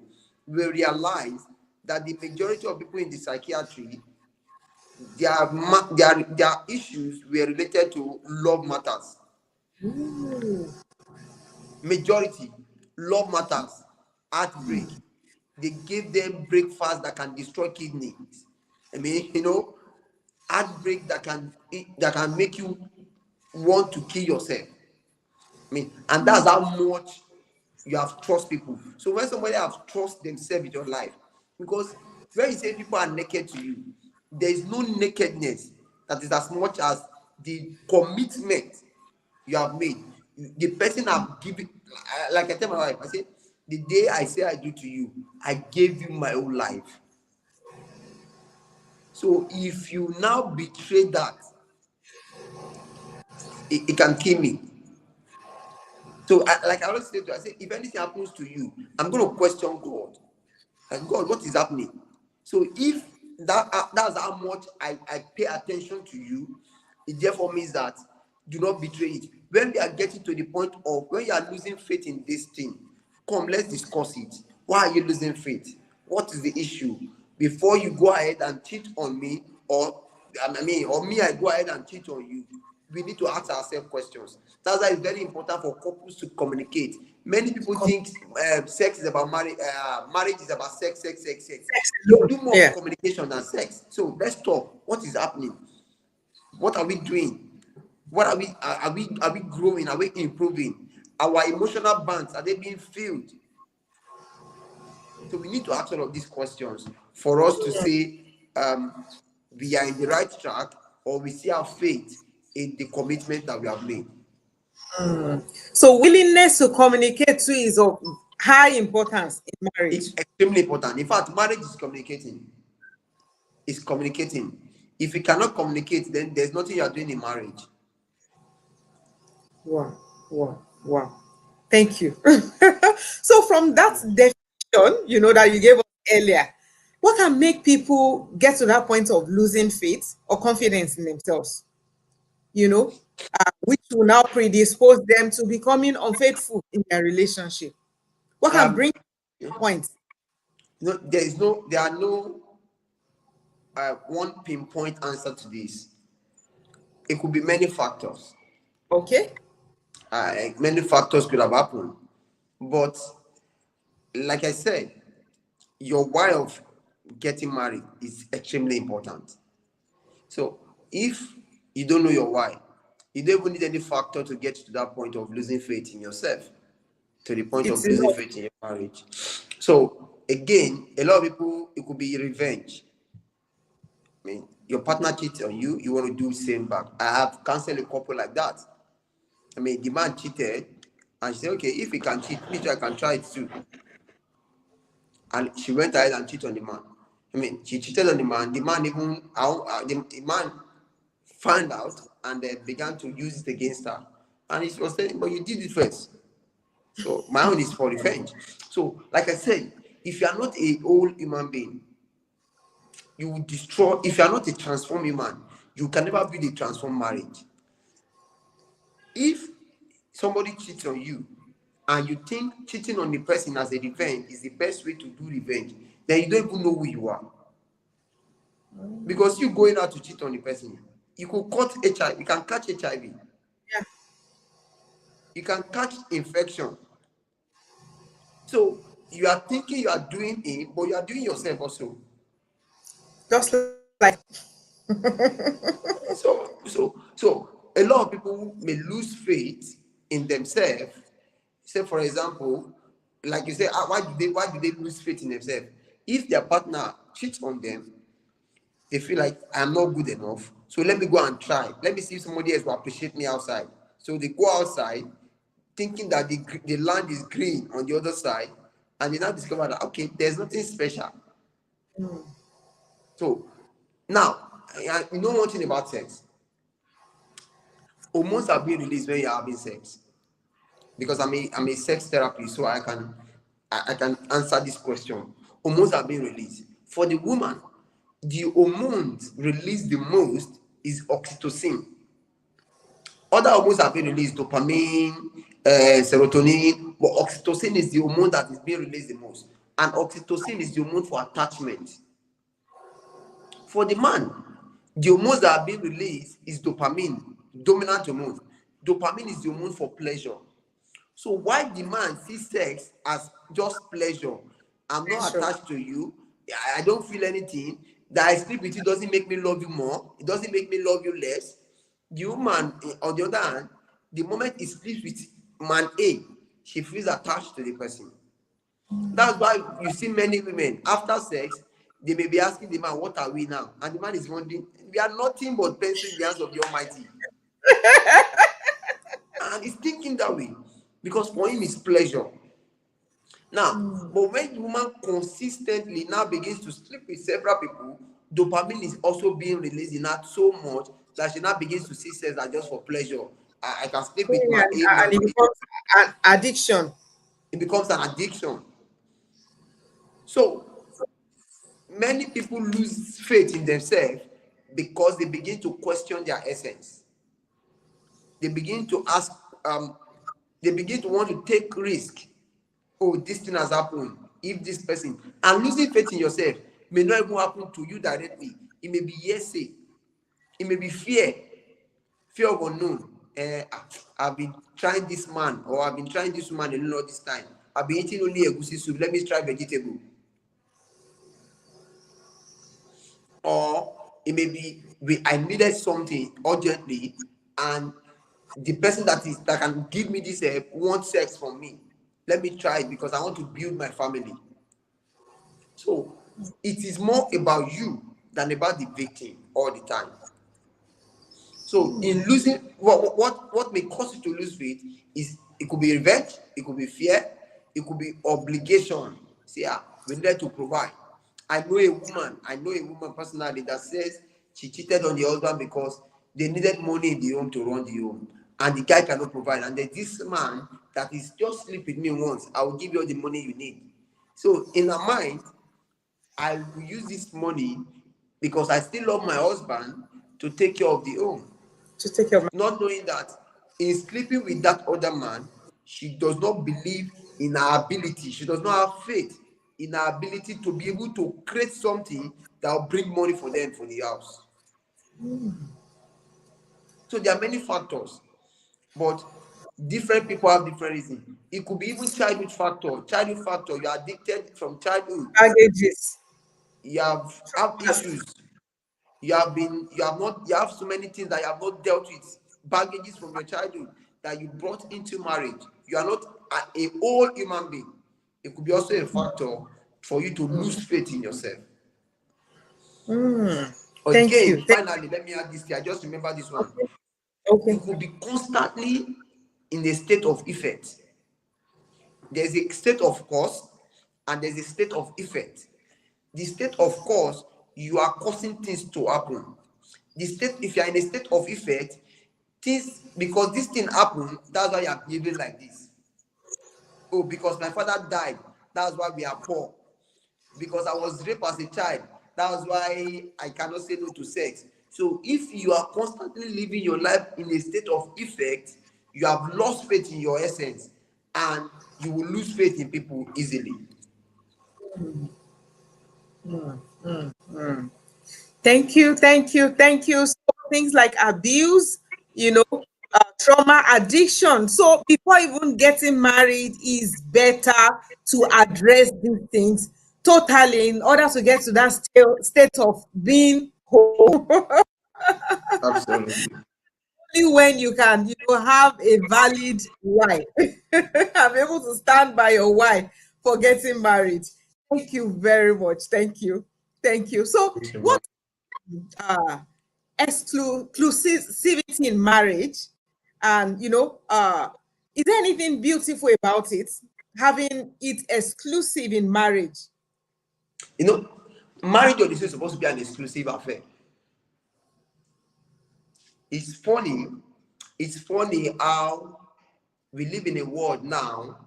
We realized that the majority of people in the psychiatry, their issues were related to love matters. Majority, love matters, heartbreak. They gave them breakfast that can destroy kidneys. I mean, heartbreak that can make you want to kill yourself. I mean, and that's how much you have trust people. So when somebody has trust themselves in your life, because when you say people are naked to you, there is no nakedness that is as much as the commitment you have made. The person have given, like I tell my wife, I say, the day I say I do to you, I gave you my whole life. So if you now betray that, it can kill me. So, like I always say to you, I say, if anything happens to you, I'm going to question God. Like, God, what is happening? So, if that's how much I pay attention to you, it therefore means that do not betray it. When we are getting to the point of when you are losing faith in this thing, come, let's discuss it. Why are you losing faith? What is the issue? Before you go ahead and cheat on me, or me, I go ahead and cheat on you, we need to ask ourselves questions. That's why it's very important for couples to communicate. Many people think sex is about marriage. Marriage is about sex, sex, sex, sex. You do more Yeah. communication than sex. So let's talk. What is happening? What are we doing? What are we growing? Are we improving? Our emotional bands, are they being filled? So we need to ask all of these questions for us to say we are in the right track, or we see our faith in the commitment that we have made. So willingness to communicate too is of high importance in marriage. It's extremely important. In fact, marriage is communicating. It's communicating. If you cannot communicate, then there's nothing you are doing in marriage. Wow, wow, wow. Thank you. So from that definition, that you gave us earlier, what can make people get to that point of losing faith or confidence in themselves? Which will now predispose them to becoming unfaithful in their relationship. What can Um, bring to that point? there are no one pinpoint answer to this. It could be many factors. Okay. Many factors could have happened, but like I said, your why of getting married is extremely important. So if you don't know your why, you don't even need any factor to get to that point of losing faith in yourself, to the point It's of losing enough. faith in your marriage. So again, a lot of people, it could be revenge. I mean, your partner cheats on you, you want to do the same back. I have counseled a couple like that. I mean, the man cheated, and she said, okay, if he can cheat, me too, I can try it too. and she went ahead and cheated on the man. I mean, she cheated on the man. The man even the man found out and then began to use it against her. And he was saying, "But you did it first." So my own is for revenge. So, like I said, if you are not a whole human being, you will destroy. If you are not a transformed human, you can never build a transformed marriage. If somebody cheats on you and you think cheating on the person as a revenge is the best way to do revenge, then you don't even know who you are. Because you going out to cheat on the person, you could cut HIV, you can catch HIV, Yeah. you can catch infection. So you are thinking you are doing it, but you are doing yourself also. Just like So a lot of people may lose faith in themselves. Say, for example, like you say, why do they lose faith in themselves? If their partner cheats on them, they feel like I'm not good enough. So let me go and try. Let me see if somebody else will appreciate me outside. So they go outside thinking that the land is green on the other side, and they now discover that okay, there's nothing special. So now, you know one thing about sex. Hormones are being released when you're having sex. Because I'm a sex therapist, so I can answer this question. Hormones are being released. For the woman, the hormones released the most is oxytocin. Other hormones are being released, dopamine, serotonin, but oxytocin is the hormone that is being released the most. And oxytocin is the hormone for attachment. For the man, the hormones that are being released is dopamine, dominant hormone. Dopamine is the hormone for pleasure. So why the man sees sex as just pleasure? I'm not sure. attached to you. I don't feel anything. That I sleep with you doesn't make me love you more. It doesn't make me love you less. The woman, on the other hand, the moment he sleeps with man A, she feels attached to the person. That's why you see many women after sex, they may be asking the man, "What are we now?" And the man is wondering, "We are nothing but pencil in the hands of the Almighty." And he's thinking that way because for him it's pleasure. Now, but when the woman consistently now begins to sleep with several people, dopamine is also being released in her so much that she now begins to see sex as just for pleasure. I can sleep with Yeah, man A, man and it B. becomes an addiction. It becomes an addiction. So many people lose faith in themselves because they begin to question their essence. They begin to ask, they begin to want to take risk. Oh, this thing has happened. If this person, and losing faith in yourself may not even happen to you directly. It may be hearsay. It may be fear of unknown. I've been trying this man or I've been trying this woman a lot this time. I've been eating only a goosey soup. Let me try vegetable. Or it may be I needed something urgently, and the person that can give me this help wants sex from me. Let me try it because I want to build my family. So it is more about you than about the victim all the time. So in losing, what may cause you to lose faith is it could be revenge, it could be fear, it could be obligation. See, we need to provide. I know a woman personally that says she cheated on the husband because they needed money in the home to run the home, and the guy cannot provide. And there's this man that is just sleep with me once. I will give you all the money you need. So in her mind, I will use this money because I still love my husband to take care of the home, To take care of not knowing that in sleeping with that other man, she does not believe in her ability. She does not have faith in her ability to be able to create something that will bring money for them for the house. So there are many factors, but different people have different reasons. It could be even childhood factor. Childhood factor, you are addicted from childhood. baggages. You have issues. You have so many things that you have not dealt with, baggages from your childhood that you brought into marriage. You are not a whole human being. It could be also a factor for you to lose faith in yourself. Thank Again, you. finally, let me add this here. I just remember this one. Okay. You Okay. could be constantly in a state of effect. There's a state of cause and there's a state of effect. The state of cause, you are causing things to happen. The state, if you are in a state of effect, things, because this thing happened, that's why you are behaving like this. Oh, because my father died, that's why we are poor. Because I was raped as a child, that's why I cannot say no to sex. So if you are constantly living your life in a state of effect, you have lost faith in your essence, and you will lose faith in people easily. Thank you, thank you, thank you. So things like abuse, trauma, addiction. So before even getting married, is better to address these things totally in order to get to that state of being whole. Absolutely. Only when you can, have a valid why. I'm able to stand by your why for getting married. Thank you very much. Thank you. Thank you. So, Thank you, man. what uh exclusivity in marriage, and is there anything beautiful about it, having it exclusive in marriage? You know, marriage on is supposed to be an exclusive affair. It's funny. It's funny how we live in a world now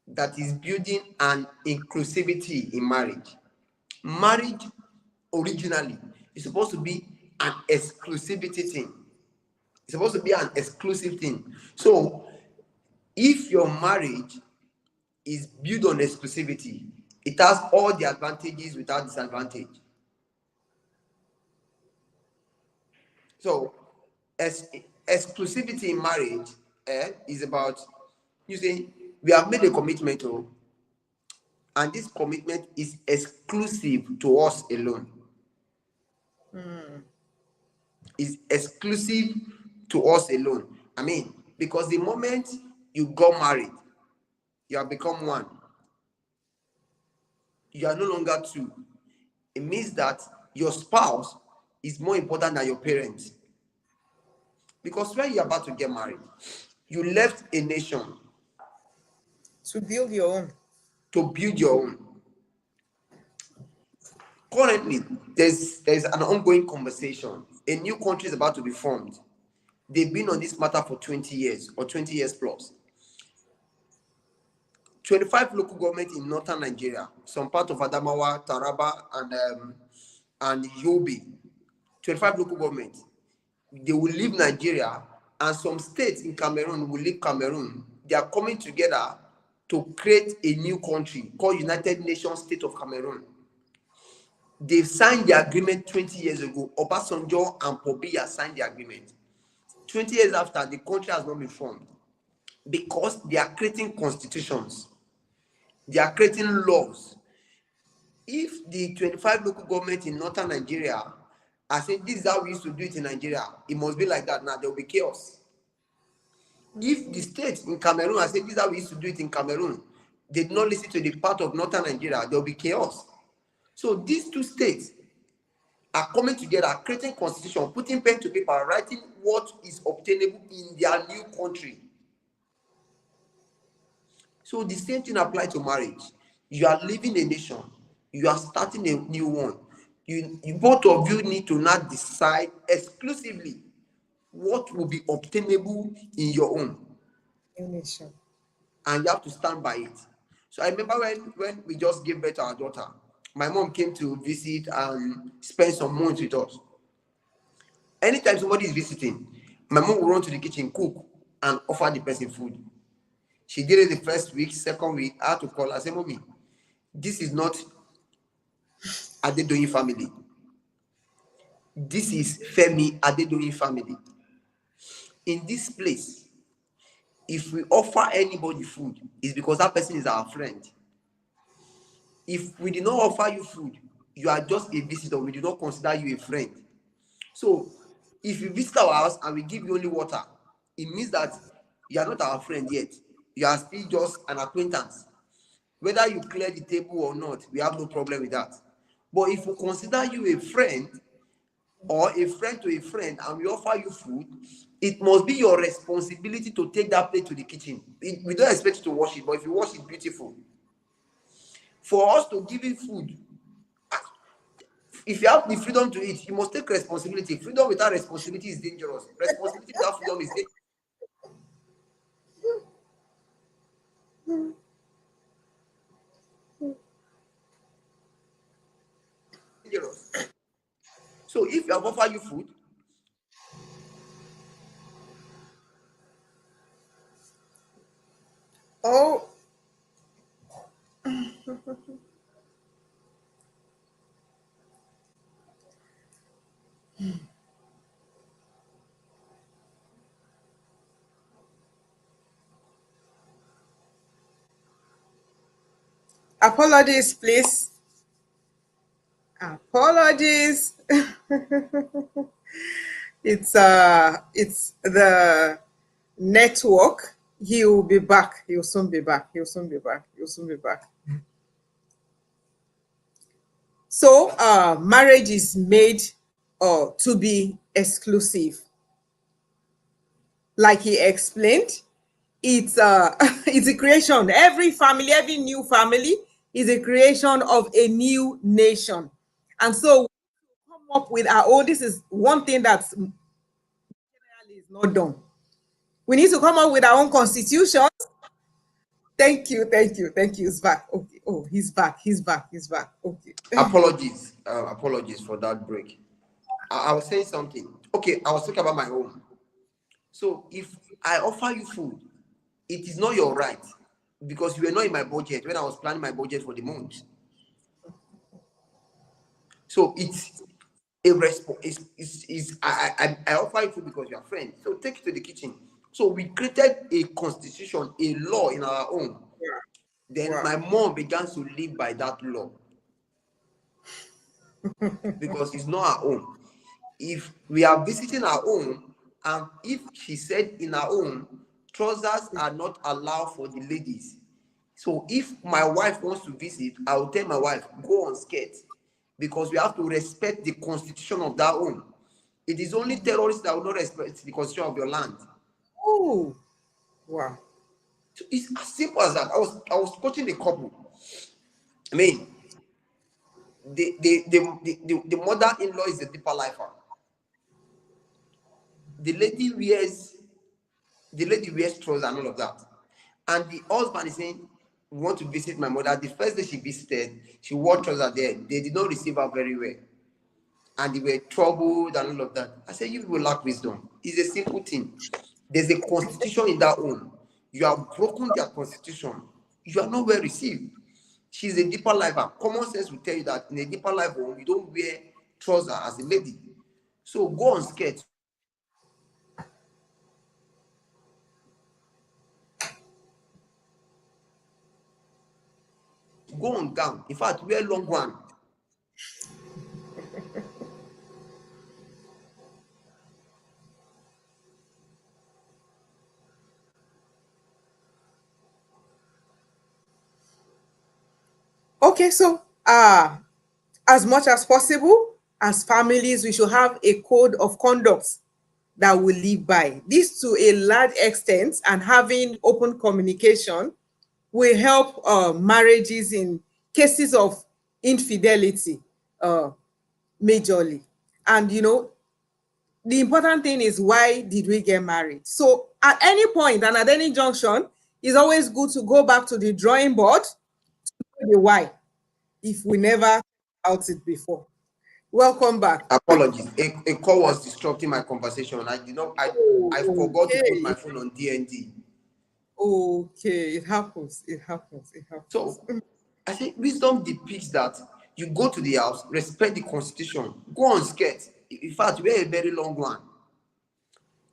that is building an inclusivity in marriage. Marriage originally is supposed to be an exclusivity thing. It's supposed to be an exclusive thing. So if your marriage is built on exclusivity, it has all the advantages without disadvantage. So as exclusivity in marriage is about, you say, we have made a commitment, and this commitment is exclusive to us alone. Is exclusive to us alone. I mean, because the moment you got married, you have become one. You are no longer two. It means that your spouse is more important than your parents. Because when you're about to get married, you left a nation To build your own. to build your own. Currently, there's an ongoing conversation. A new country is about to be formed. They've been on this matter for 20 years or 20 years plus. 25 local governments in northern Nigeria, some part of Adamawa, Taraba, and Yobe. 25 local governments. They will leave Nigeria, and some states in Cameroon will leave Cameroon. They are coming together to create a new country called United Nations State of Cameroon. They've signed the agreement 20 years ago. Obasanjo and Pobiya signed the agreement. 20 years after, the country has not been formed because they are creating constitutions. They are creating laws. If the 25 local governments in northern Nigeria are saying this is how we used to do it in Nigeria, it must be like that now, there will be chaos. If the states in Cameroon are saying this is how we used to do it in Cameroon, they did not listen to the part of northern Nigeria, there will be chaos. So these two states are coming together, creating constitution, putting pen to paper, writing what is obtainable in their new country. So the same thing applies to marriage. You are leaving a nation, you are starting a new one. You both of you need to now decide exclusively what will be obtainable in your own, Nation. and you have to stand by it. So I remember when we just gave birth to our daughter, my mom came to visit and spend some months with us. Anytime somebody is visiting, my mom will run to the kitchen, cook, and offer the person food. She did it the first week, second week. I had to call her, say, Mommy, this is not Adedoyin family. This is Femi Adedoyin family. In this place, if we offer anybody food, it's because that person is our friend. If we did not offer you food, you are just a visitor. We do not consider you a friend. So, if you visit our house and we give you only water, it means that you are not our friend yet. You are still just an acquaintance. Whether you clear the table or not, we have no problem with that. But if we consider you a friend or a friend to a friend and we offer you food, it must be your responsibility to take that plate to the kitchen. We don't expect you to wash it, but if you wash it, beautiful. For us to give you food, if you have the freedom to eat, you must take responsibility. Freedom without responsibility is dangerous. Responsibility without freedom is dangerous. So if you have offered you food, Oh, apologies, please. Apologies. It's the network. He will be back. He'll soon be back. He'll soon be back. He'll soon be back. So, marriage is made to be exclusive. Like he explained, it's it's a creation. Every family, every new family is a creation of a new nation. And so we come up with our own. This is one thing that's is not done. We need to come up with our own constitution. Thank you, thank you, thank you. He's back. Okay. Oh, he's back. He's back. He's back. Okay. apologies for that break. I was saying something. Okay, I was talking about my home. So if I offer you food, it is not your right because you were not in my budget when I was planning my budget for the month. So it's a response. I offer you food because you are friends. So take it to the kitchen. So we created a constitution, a law in our own. Then Wow. my mom began to live by that law because it's not our own. If we are visiting our own, and if she said in our own, trousers are not allowed for the ladies. So if my wife wants to visit, I will tell my wife, go on skirt, because we have to respect the constitution of that home. It is only terrorists that will not respect the constitution of your land. Oh, wow. So it's as simple as that. I was coaching a couple. I mean, the mother-in-law is a deeper lifer. The lady wears trousers and all of that. And the husband is saying, we want to visit my mother. The first day she visited, she wore trousers there. They did not receive her very well. And they were troubled and all of that. I said, you people lack wisdom. It's a simple thing. There's a constitution in that home. You have broken their constitution. You are not well received. She's a deeper lifer. Common sense will tell you that in a deeper life home, you don't wear trousers as a lady. So go on skirt. Go on gown. In fact, wear long one. Okay, so as much as possible, as families, we should have a code of conduct that we live by. This to a large extent, and having open communication will help marriages in cases of infidelity uh, majorly. And the important thing is, why did we get married? So at any point and at any junction, it's always good to go back to the drawing board, the why, if we never out it before. Welcome back. Apologies. A call was disrupting my conversation. I did not. I forgot to put Okay. my phone on DND. Okay. It happens. It happens. It happens. So I think wisdom depicts that you go to the house, respect the constitution, go on skirt. In fact, wear a very long one.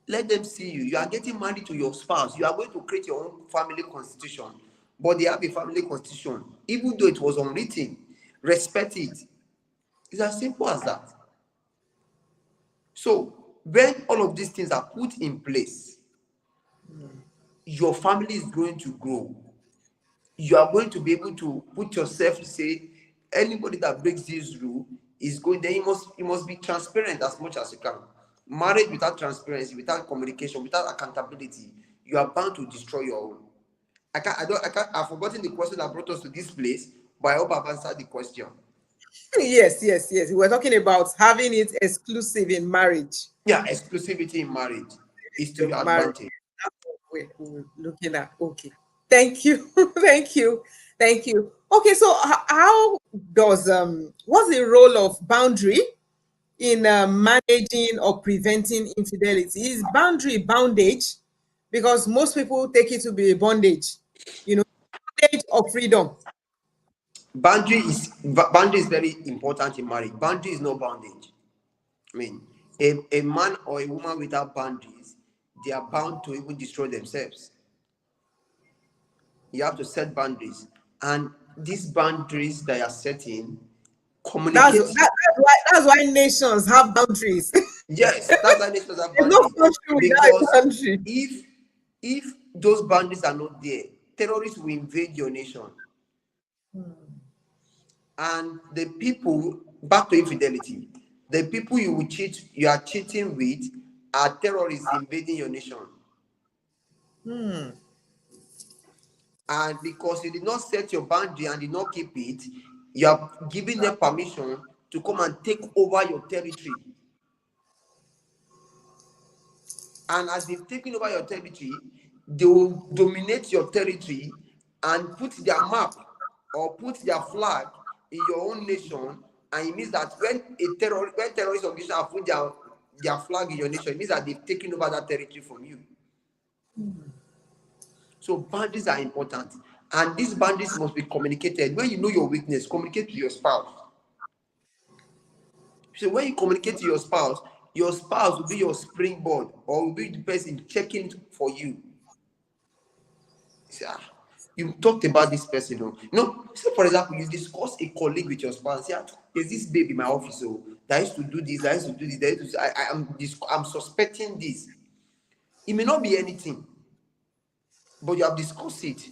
Let them see you. You are getting married to your spouse. You are going to create your own family constitution. But they have a family constitution. Even though it was unwritten, respect it. It's as simple as that. So when all of these things are put in place, your family is going to grow. You are going to be able to put yourself to say, anybody that breaks this rule is going, then you must be transparent as much as you can. Marriage without transparency, without communication, without accountability, you are bound to destroy your own. I've forgotten the question that brought us to this place, But I hope I've answered the question. Yes, yes, yes. We're talking about having it exclusive in marriage. Yeah, exclusivity in marriage is to Your your marriage. advantage. That's what we're looking at. Okay. Thank you. Thank you. Thank you. Okay, so how does what's the role of boundary in managing or preventing infidelity? Is boundary bondage? Because most people take it to be a bondage, you know, bondage or freedom. Boundary is very important in marriage. Boundary is no bondage. I mean, a man or a woman without boundaries, they are bound to even destroy themselves. You have to set boundaries, and these boundaries that you are setting communicate. That's why nations have boundaries. Yes, that's why nations have There's no boundaries. country without a Because boundary. if if those boundaries are not there, terrorists will invade your nation. And the people, back to infidelity, the people you are cheating with are terrorists invading your nation. And because you did not set your boundary and did not keep it, you are giving them permission to come and take over your territory. And as they've taken over your territory, they will dominate your territory and put their map or put their flag in your own nation. And it means that when terrorist organizations have put their flag in your nation, it means that they've taken over that territory from you. So boundaries are important. And these boundaries must be communicated. When you know your weakness, communicate to your spouse. So when you communicate to your spouse will be your springboard or will be the person checking for you. Say, you talked about this person. Oh. Say for example, you discuss a colleague with your spouse. Say, there's this babe in my office that used to do this, that used to do this, that used to, I'm suspecting this. It may not be anything, but you have discussed it.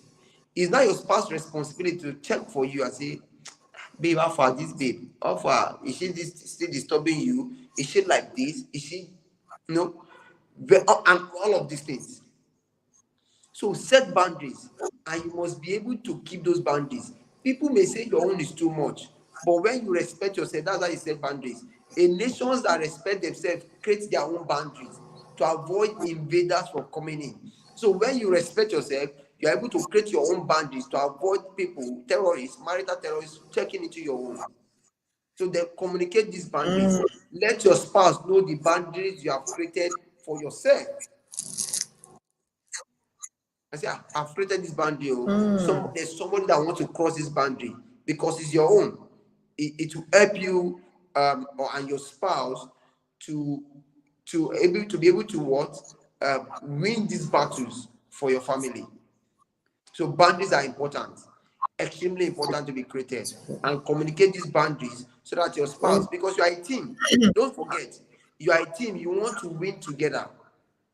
It's not your spouse's responsibility to check for you and say, babe, how far this babe? How far is she still disturbing you? Is she like this? Is she and all of these things. So set boundaries, and you must be able to keep those boundaries. People may say your own is too much, but when you respect yourself, that's how you set boundaries. A nations that respect themselves create their own boundaries to avoid invaders from coming in. So when you respect yourself, you're able to create your own boundaries to avoid people, terrorists, marital terrorists, checking into your home. So they communicate these boundaries. Let your spouse know the boundaries you have created for yourself. I say, I've created this boundary. There's somebody that wants to cross this boundary because it's your own. It will help you and your spouse to be able to what win these battles for your family. So boundaries are important, extremely important to be created, and communicate these boundaries so that your spouse, because you are a team, don't forget, you are a team. You want to win together.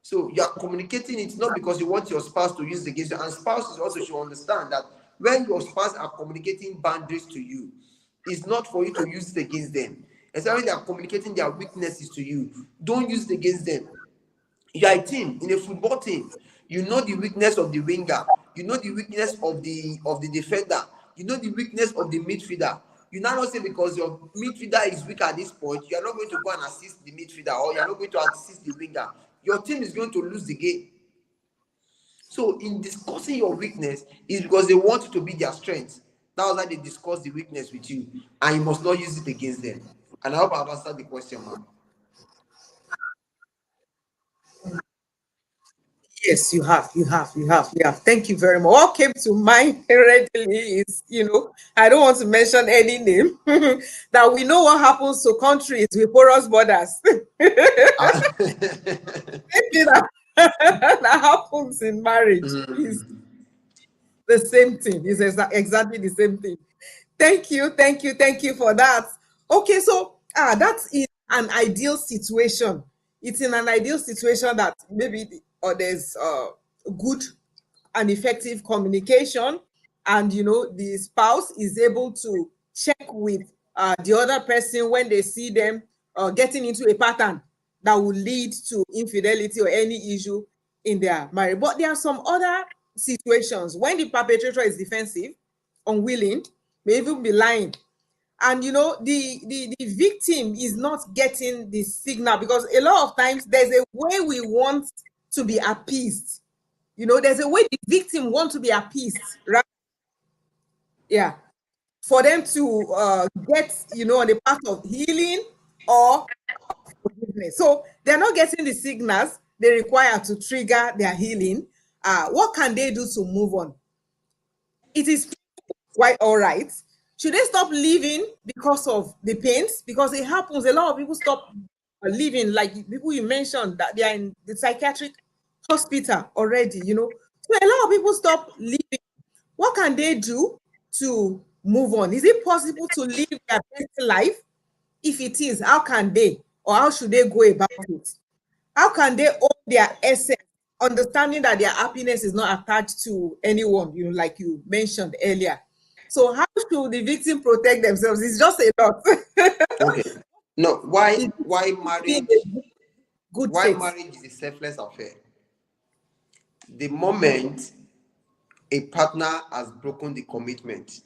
So you are communicating it not because you want your spouse to use it against you. And spouses also should understand that when your spouse are communicating boundaries to you, it's not for you to use it against them. Especially when they are communicating their weaknesses to you, don't use it against them. You are a team in a football team. You know the weakness of the winger. You know the weakness of the defender. You know the weakness of the midfielder. You now not say because your midfielder is weak at this point, you are not going to go and assist the midfielder or you are not going to assist the winger. Your team is going to lose the game. So in discussing your weakness is because they want you to be their strength. That's why they discuss the weakness with you, and you must not use it against them. And I hope I've answered the question, ma'am. Yes, you have, you have, you have, yeah. Thank you very much. What came to mind readily is, I don't want to mention any name, that we know what happens to countries with porous borders. Anything that, that happens in marriage is the same thing. It's exactly the same thing. Thank you, thank you, thank you for that. Okay, so that's in an ideal situation. It's in an ideal situation that maybe or there's good and effective communication, and the spouse is able to check with the other person when they see them getting into a pattern that will lead to infidelity or any issue in their marriage. But there are some other situations when the perpetrator is defensive, unwilling, may even be lying. And the victim is not getting the signal, because a lot of times there's a way we want to be appeased. There's a way the victim want to be appeased, right? Yeah, for them to get on the path of healing or forgiveness. So they're not getting the signals they require to trigger their healing. What can they do to move on? It is quite all right. Should they stop living because of the pains? Because it happens. A lot of people stop living, like people you mentioned that they are in the psychiatric hospital already. So a lot of people stop living. What can they do to move on? Is it possible to live their best life? If it is, how can they, or how should they go about it? How can they own their essence, understanding that their happiness is not attached to anyone, like you mentioned earlier? So how should the victim protect themselves? It's just a lot. Okay. No, why It's why being marriage? a good Why trait. marriage is a selfless affair? The moment a partner has broken the commitment,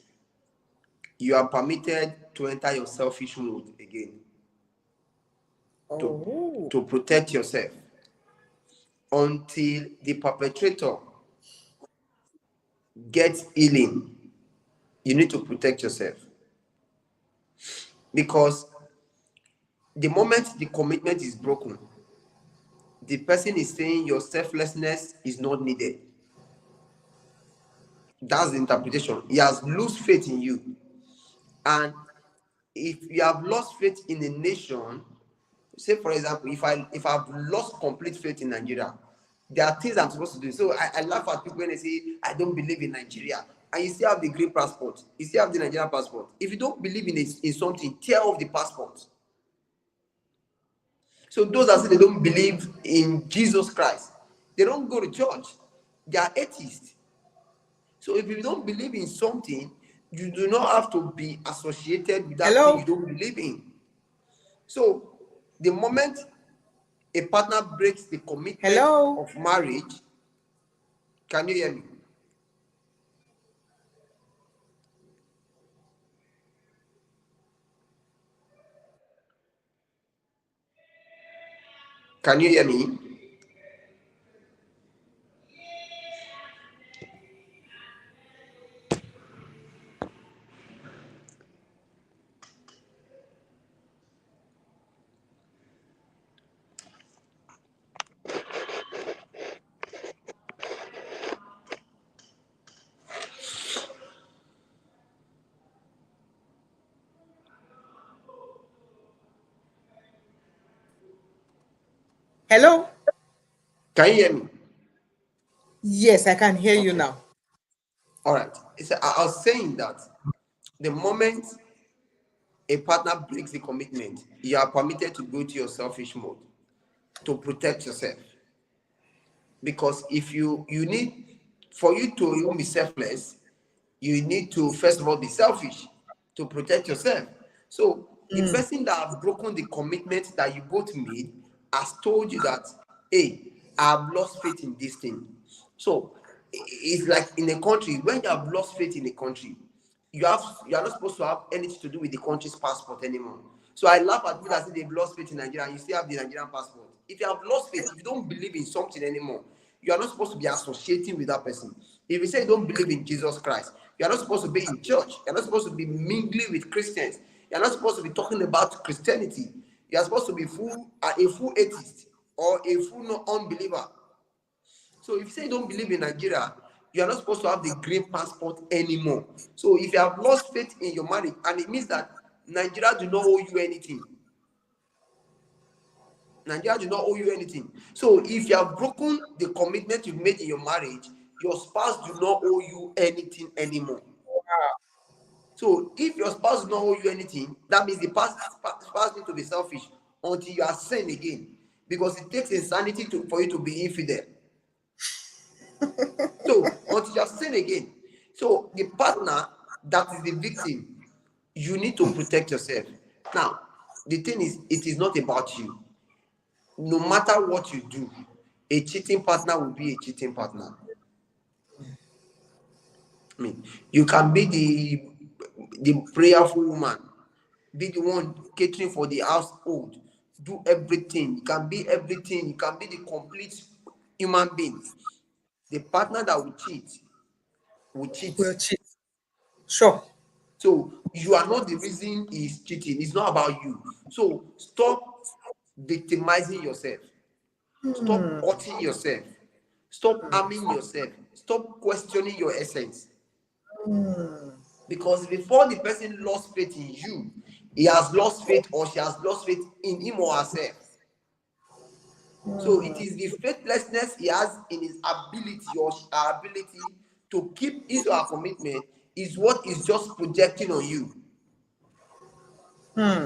you are permitted to enter your selfish mode again to Oh, protect yourself until the perpetrator gets healing. You need to protect yourself, because the moment the commitment is broken, the person is saying your selflessness is not needed. That's the interpretation. He has lost faith in you. And if you have lost faith in a nation, say for example, if I've lost complete faith in Nigeria, there are things I'm supposed to do. So I laugh at people when they say I don't believe in Nigeria, and you still have the green passport, you still have the Nigerian passport. If you don't believe in it, in something, tear off the passport. So those that say they don't believe in Jesus Christ, they don't go to church. They are atheists. So if you don't believe in something, you do not have to be associated with that thing you hello, don't believe in. So the moment a partner breaks the commitment hello, of marriage, can you hear me? Can you hear me? hello. Can you hear me? Yes, I can hear you Okay. now. All right. I was saying that the moment a partner breaks the commitment, you are permitted to go to your selfish mode to protect yourself. Because if you need, for you to even be selfless, you need to first of all be selfish to protect yourself. So the Mm. person that have broken the commitment that you both made has told you that, hey, I've lost faith in this thing. So it's like in a country, when you have lost faith in a country, you are not supposed to have anything to do with the country's passport anymore. So I laugh at people that say they've lost faith in Nigeria and you still have the Nigerian passport. If you have lost faith, if you don't believe in something anymore, you are not supposed to be associating with that person. If you say you don't believe in Jesus Christ, you are not supposed to be in church. You are not supposed to be mingling with Christians. You are not supposed to be talking about Christianity. You are supposed to be a full atheist or a full unbeliever. So if you say you don't believe in Nigeria, you are not supposed to have the green passport anymore. So if you have lost faith in your marriage, and it means that Nigeria do not owe you anything. Nigeria do not owe you anything. So if you have broken the commitment you've made in your marriage, your spouse do not owe you anything anymore. So if your spouse does not owe you anything, that means the spouse need to be selfish until you are sin again. Because it takes insanity for you to be infidel. So until you have sinned again. So the partner that is the victim, you need to protect yourself. Now, the thing is, it is not about you. No matter what you do, a cheating partner will be a cheating partner. I mean, you can be the prayerful woman, be the one catering for the household, do everything. You can be everything. You can be the complete human being. The partner that will cheat will cheat. Will cheat. Sure. So you are not the reason he's cheating. It's not about you. So stop victimizing yourself. Stop hurting yourself. Stop harming yourself. Stop questioning your essence. Because before the person lost faith in you, he has lost faith or she has lost faith in him or herself. So it is the faithlessness he has in his ability or her ability to keep his or her commitment is what is just projecting on you.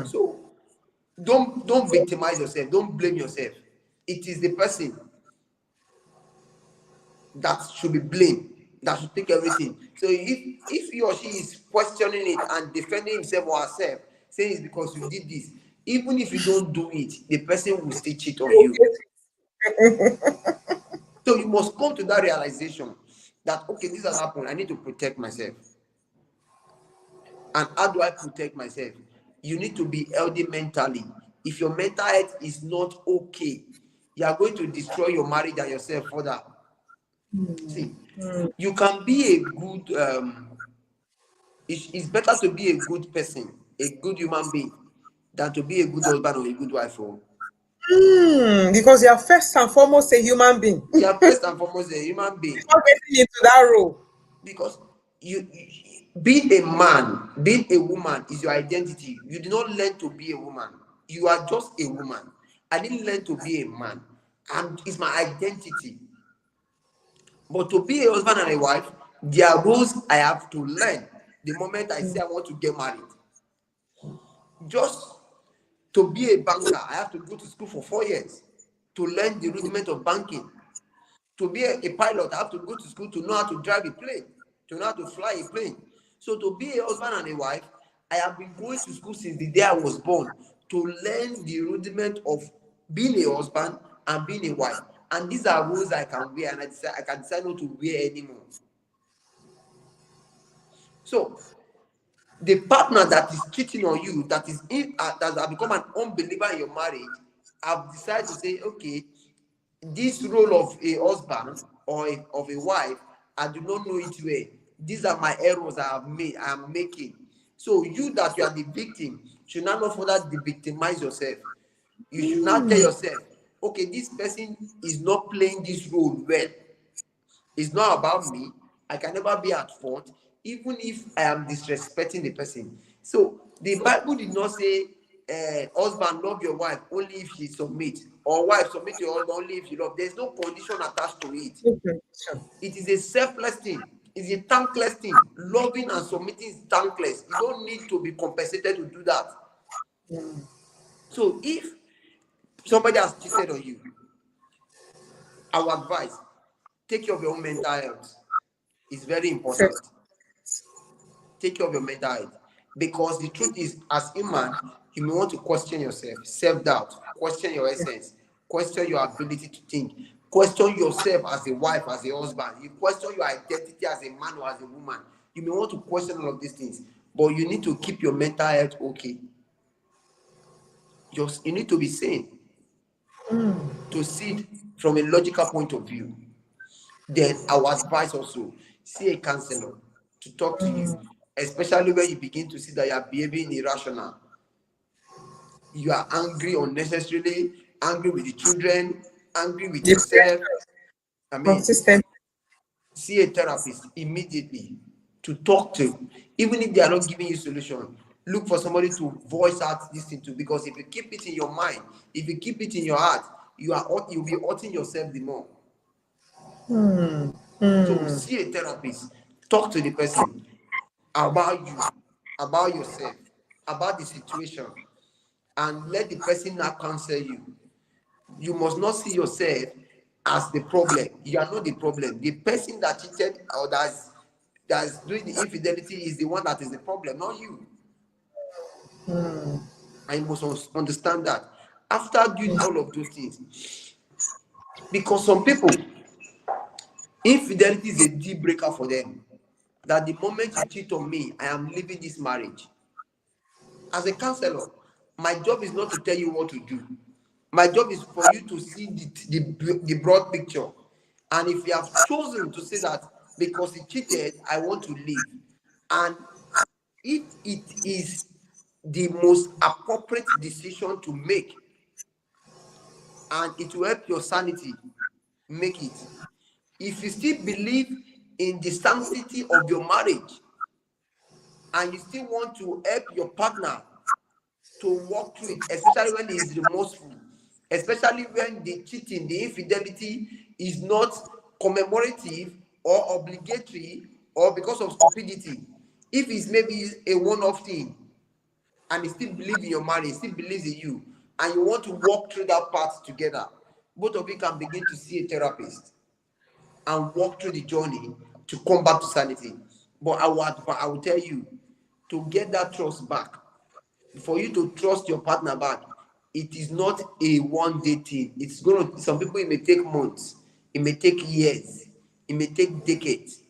So don't victimize yourself. Don't blame yourself. It is the person that should be blamed, that should take everything. So if he or she is questioning it and defending himself or herself, saying it's because you did this, even if you don't do it, the person will still cheat on you. So you must come to that realization that, okay, this has happened. I need to protect myself. And how do I protect myself? You need to be healthy mentally. If your mental health is not okay, you are going to destroy your marriage and yourself further. See, you can be a good, it's better to be a good person, a good human being, than to be a good husband or a good wife. Because you are first and foremost a human being. You are first and foremost a human being. Before getting into that role. Because being a man, being a woman is your identity. You did not learn to be a woman. You are just a woman. I didn't learn to be a man. And it's my identity. But to be a husband and a wife, there are rules I have to learn the moment I say I want to get married. Just to be a banker, I have to go to school for 4 years to learn the rudiment of banking. To be a pilot, I have to go to school to know how to drive a plane, to know how to fly a plane. So to be a husband and a wife, I have been going to school since the day I was born to learn the rudiment of being a husband and being a wife. And these are rules I can wear, and I can decide not to wear anymore. So the partner that is cheating on you, that has become an unbeliever in your marriage, have decided to say, okay, this role of a husband or of a wife, I do not know it well. These are my errors I am making. So you that you are the victim should not further victimize yourself. You should not tell yourself, okay, this person is not playing this role well. It's not about me. I can never be at fault, even if I am disrespecting the person. So the Bible did not say, husband, love your wife only if she submits, or wife, submit to your husband only if you love. There's no condition attached to it. It is a selfless thing. It's a thankless thing. Loving and submitting is thankless. You don't need to be compensated to do that. So if somebody has cheated on you, our advice, take care of your own mental health. It's very important. Take care of your mental health. Because the truth is, as a man, you may want to question yourself, self-doubt, question your essence, question your ability to think, question yourself as a wife, as a husband. You question your identity as a man or as a woman. You may want to question all of these things, but you need to keep your mental health okay. You need to be sane, to see it from a logical point of view. Then our advice also, see a counselor to talk to you, especially when you begin to see that you are behaving irrational. You are angry unnecessarily, angry with the children, angry with yourself. I mean, see a therapist immediately to talk to, even if they are not giving you solution. Look for somebody to voice out this thing to, because if you keep it in your mind, if you keep it in your heart, you'll be hurting yourself the more. So see a therapist, talk to the person about you, about yourself, about the situation, and let the person now counsel you. You must not see yourself as the problem. You are not the problem. The person that cheated or that's doing the infidelity is the one that is the problem, not you. And you must understand that after doing all of those things, because some people, infidelity is a deal breaker for them. that the moment you cheat on me, I am leaving this marriage. As a counselor, my job is not to tell you what to do. My job is for you to see the broad picture. And if you have chosen to say that because he cheated, I want to leave, and if it is the most appropriate decision to make and it will help your sanity, make it. If you still believe in the sanctity of your marriage and you still want to help your partner to walk through it, especially when he is remorseful, especially when the cheating, the infidelity is not commemorative or obligatory or because of stupidity. If it's maybe a one-off thing and he still believes in your marriage, he still believes in you, and you want to walk through that path together, both of you can begin to see a therapist and walk through the journey to come back to sanity. But I will tell you, to get that trust back, for you to trust your partner back, it is not a one day thing. It's gonna, some people it may take months, it may take years, it may take decades.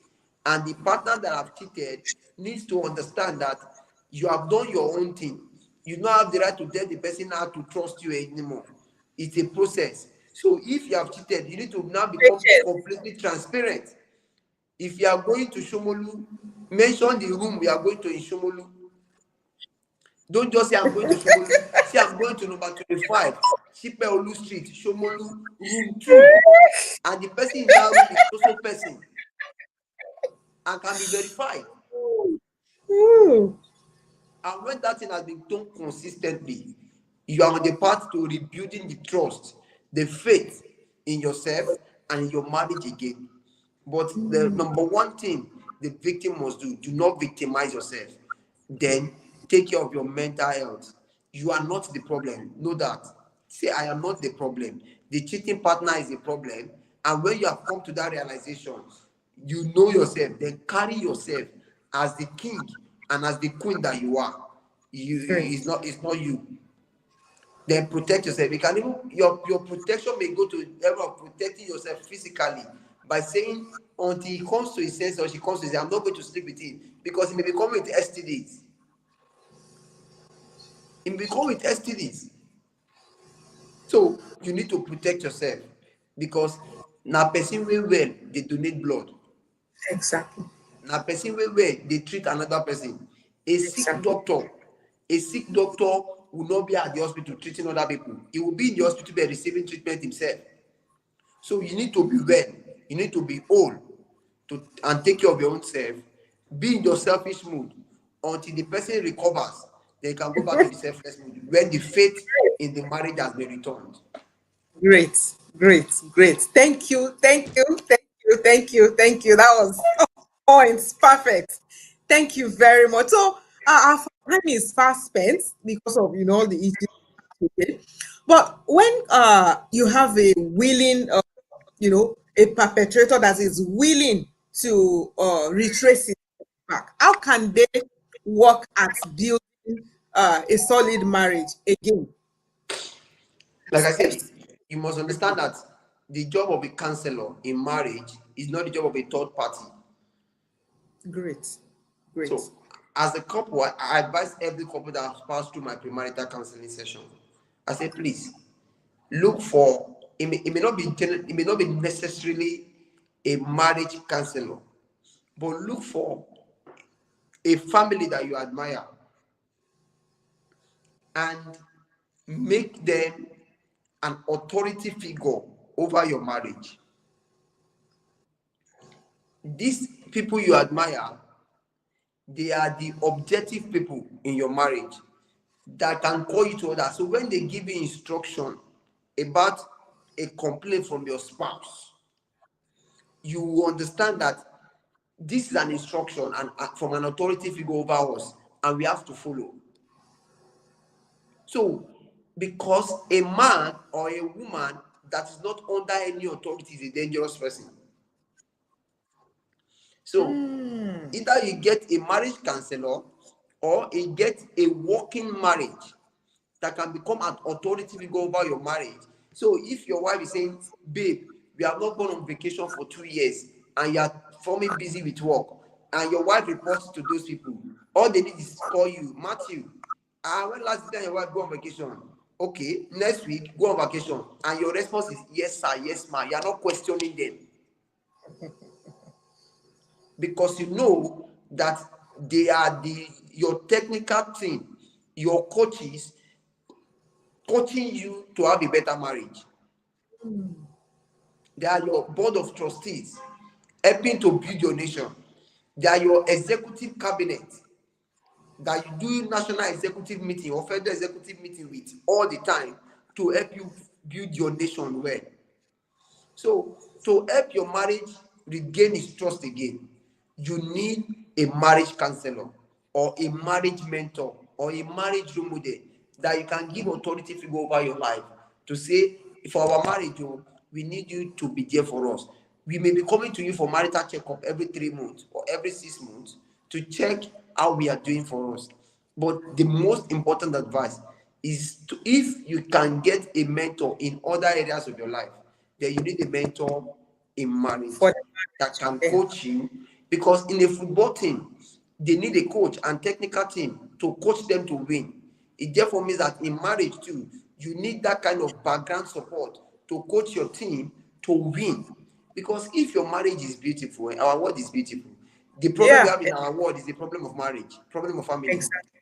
And the partner that have cheated needs to understand that you have done your own thing. You don't have the right to tell the person how to trust you anymore. It's a process. So if you have cheated, you need to now become Patience. completely transparent. If you are going to Shomolu, mention the room we are going to in Shomolu. Don't just say I'm going to Shomolu. Say I'm going to number 25, Shipeolu Street, Shomolu, room 2. And the person in that room is also person and can be verified. Ooh. And when that thing has been done consistently, you are on the path to rebuilding the trust, the faith in yourself and in your marriage again. But the number one thing the victim must do not victimize yourself. Then take care of your mental health. You are not the problem. Know that. Say, I am not the problem. The cheating partner is the problem. And when you have come to that realization, you know yourself, then carry yourself as the king and as the queen that you are. Great. It's not you. Then protect yourself. You can even your protection may go to the level of protecting yourself physically by saying until he comes to his sense or she comes to his sense, I'm not going to sleep with him because he may be coming with STDs. He may be coming with STDs. So you need to protect yourself because now person will well they donate blood. Exactly. Now person will well they treat another person. A sick Exactly. doctor, a sick doctor will not be at the hospital treating other people. He will be in the hospital by receiving treatment himself. So you need to be well. You need to be whole and take care of your own self. Be in your selfish mood until the person recovers. Then you can go back to the selfless mood when the faith in the marriage has been returned. Great, great, great. Thank you, thank you, thank you, thank you, thank you. That was points perfect. Thank you very much. So our time is fast spent because of all the issues. Okay. But when you have a willing, a perpetrator that is willing to retrace it back, how can they work at building a solid marriage again? Like I said, Steps. you must understand that the job of a counselor in marriage is not the job of a third party. Great, great. So, as a couple, I advise every couple that has passed through my premarital counseling session. I say, please look for. It may not be it may not be necessarily a marriage counselor, but look for a family that you admire and make them an authority figure over your marriage. These people you admire, they are the objective people in your marriage that can call you to order. So when they give you instruction about a complaint from your spouse, you will understand that this is an instruction and from an authority figure over us, and we have to follow. So, because a man or a woman that is not under any authority is a dangerous person. So, Mm. either you get a marriage counselor or you get a working marriage that can become an authority figure over your marriage. So, if your wife is saying, babe, we have not gone on vacation for 2 years and you are forming busy with work, and your wife reports to those people, all they need is call you, Matthew. When last time your wife go on vacation? Okay, next week go on vacation, and your response is yes sir, yes ma. You are not questioning them because you know that they are your technical team, your coaches coaching you to have a better marriage. They are your board of trustees helping to build your nation. They are your executive cabinet that you do national executive meeting or federal executive meeting with all the time to help you build your nation well. So to help your marriage regain its trust again, you need a marriage counselor or a marriage mentor or a marriage role model that you can give authority figure over your life to say, for our marriage, oh, we need you to be there for us. We may be coming to you for marital checkup every 3 months or every 6 months to check how we are doing for us. But the most important advice is to, if you can get a mentor in other areas of your life, then you need a mentor in marriage For the that can marriage. coach you. Because in a football team, they need a coach and technical team to coach them to win. It therefore means that in marriage too, you need that kind of background support to coach your team to win. Because if your marriage is beautiful, our world is beautiful, the problem we Yeah, have in our world is the problem of marriage, problem of family. exactly.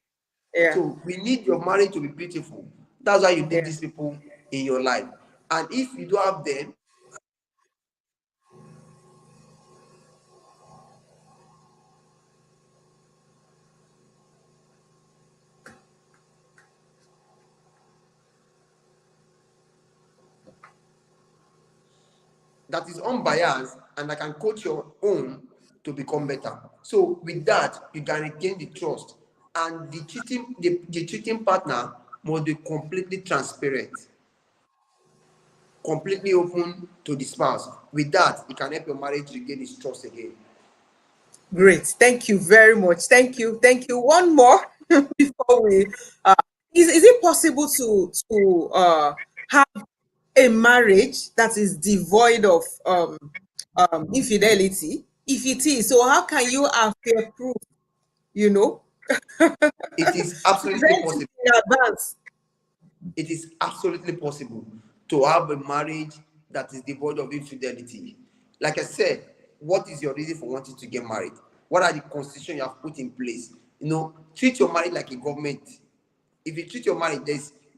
Yeah, So we need your marriage to be beautiful. That's why you need yeah. these people in your life. And if you don't have them, that is unbiased and that can coach your own to become better. So with that, you can regain the trust. And the cheating partner must be completely transparent, completely open to the spouse. With that, it can help your marriage regain its trust again. Great. Thank you very much. Thank you. Thank you. One more before we uh is it possible to have a marriage that is devoid of infidelity? If it is, so how can you have fair proof, you know? It is absolutely Prevent it possible. in advance. It is absolutely possible to have a marriage that is devoid of infidelity. Like I said, what is your reason for wanting to get married? What are the constitution you have put in place? Treat your marriage like a government. If you treat your marriage,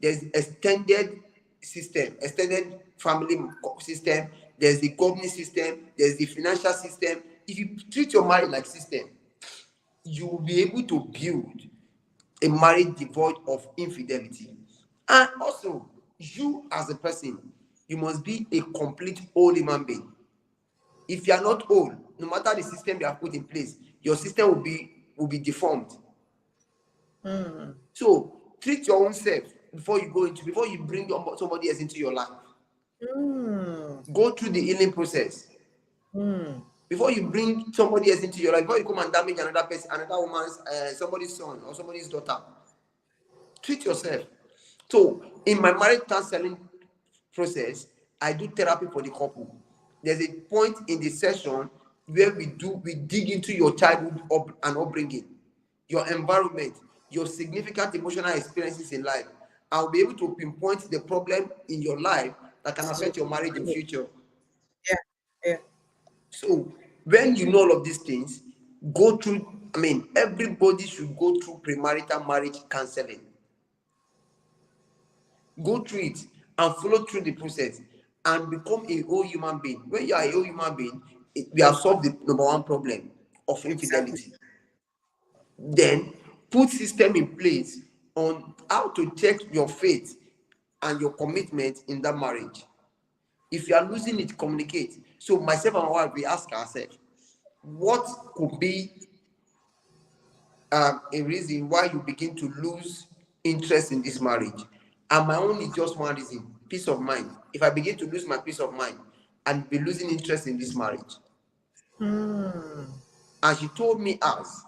there's extended system, extended family system, there's the governing system, there's the financial system. If you treat your marriage like system, you will be able to build a marriage devoid of infidelity. And also, you as a person, you must be a complete whole human being. If you are not whole, no matter the system you have put in place, your system will be deformed. So treat your own self before you bring somebody else into your life. Mm, Go through the healing process. mm. Before you bring somebody else into your life, before you come and damage another person, another woman's, somebody's son or somebody's daughter, treat yourself. So in my marriage counseling process, I do therapy for the couple. There's a point in the session where we dig into your childhood and upbringing, your environment, your significant emotional experiences in life. I'll be able to pinpoint the problem in your life that can affect your marriage in future. Yeah, yeah. So when you know all of these things, go through. I mean, everybody should go through premarital marriage counseling. Go through it and follow through the process and become a whole human being. When you are a whole human being, we have solved the number one problem of Exactly. infidelity. Then put system in place on how to check your faith and your commitment in that marriage. If you are losing it, communicate. So myself and my wife, we ask ourselves, what could be a reason why you begin to lose interest in this marriage? And my own is just one reason: peace of mind. If I begin to lose my peace of mind and be losing interest in this marriage, Mm, and she told me as,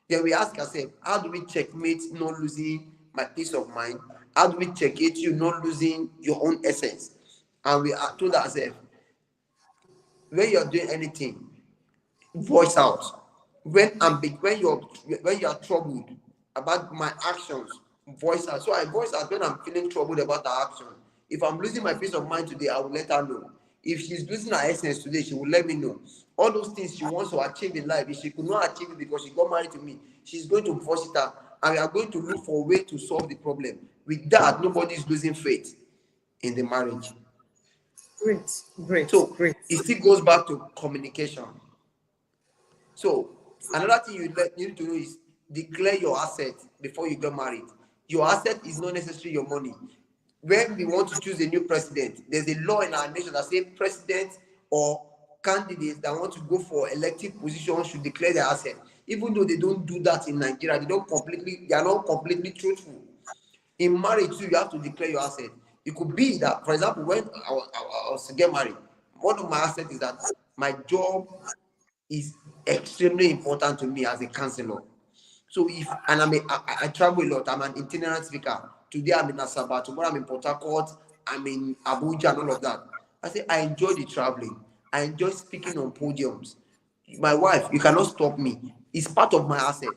then we ask ourselves, how do we checkmate not losing my peace of mind? How do we checkmate you not losing your own essence? And we are told ourselves, when you're doing anything, voice out. when you are troubled about my actions, voice out. So I voice out when I'm feeling troubled about the action. If I'm losing my peace of mind today, I will let her know. If she's losing her essence today, she will let me know. All those things she wants to achieve in life, if she could not achieve it because she got married to me, she's going to voice it out, and we are going to look for a way to solve the problem. With that, nobody is losing faith in the marriage. Great, great, So great. it still goes back to communication. So another thing you need to know is declare your asset before you get married. Your asset is not necessarily your money. When we want to choose a new president, there's a law in our nation that says president or candidates that want to go for elective positions should declare their asset. Even though they don't do that in Nigeria, they are not completely truthful. In marriage too, you have to declare your asset. It could be that, for example, when I was to get married, one of my assets is that my job is extremely important to me as a counselor. So if and I travel a lot, I'm an itinerant speaker. Today I'm in Asaba, tomorrow I'm in Port Harcourt, I'm in Abuja and all of that. I say I enjoy the traveling. I enjoy speaking on podiums. My wife, you cannot stop me. It's part of my asset.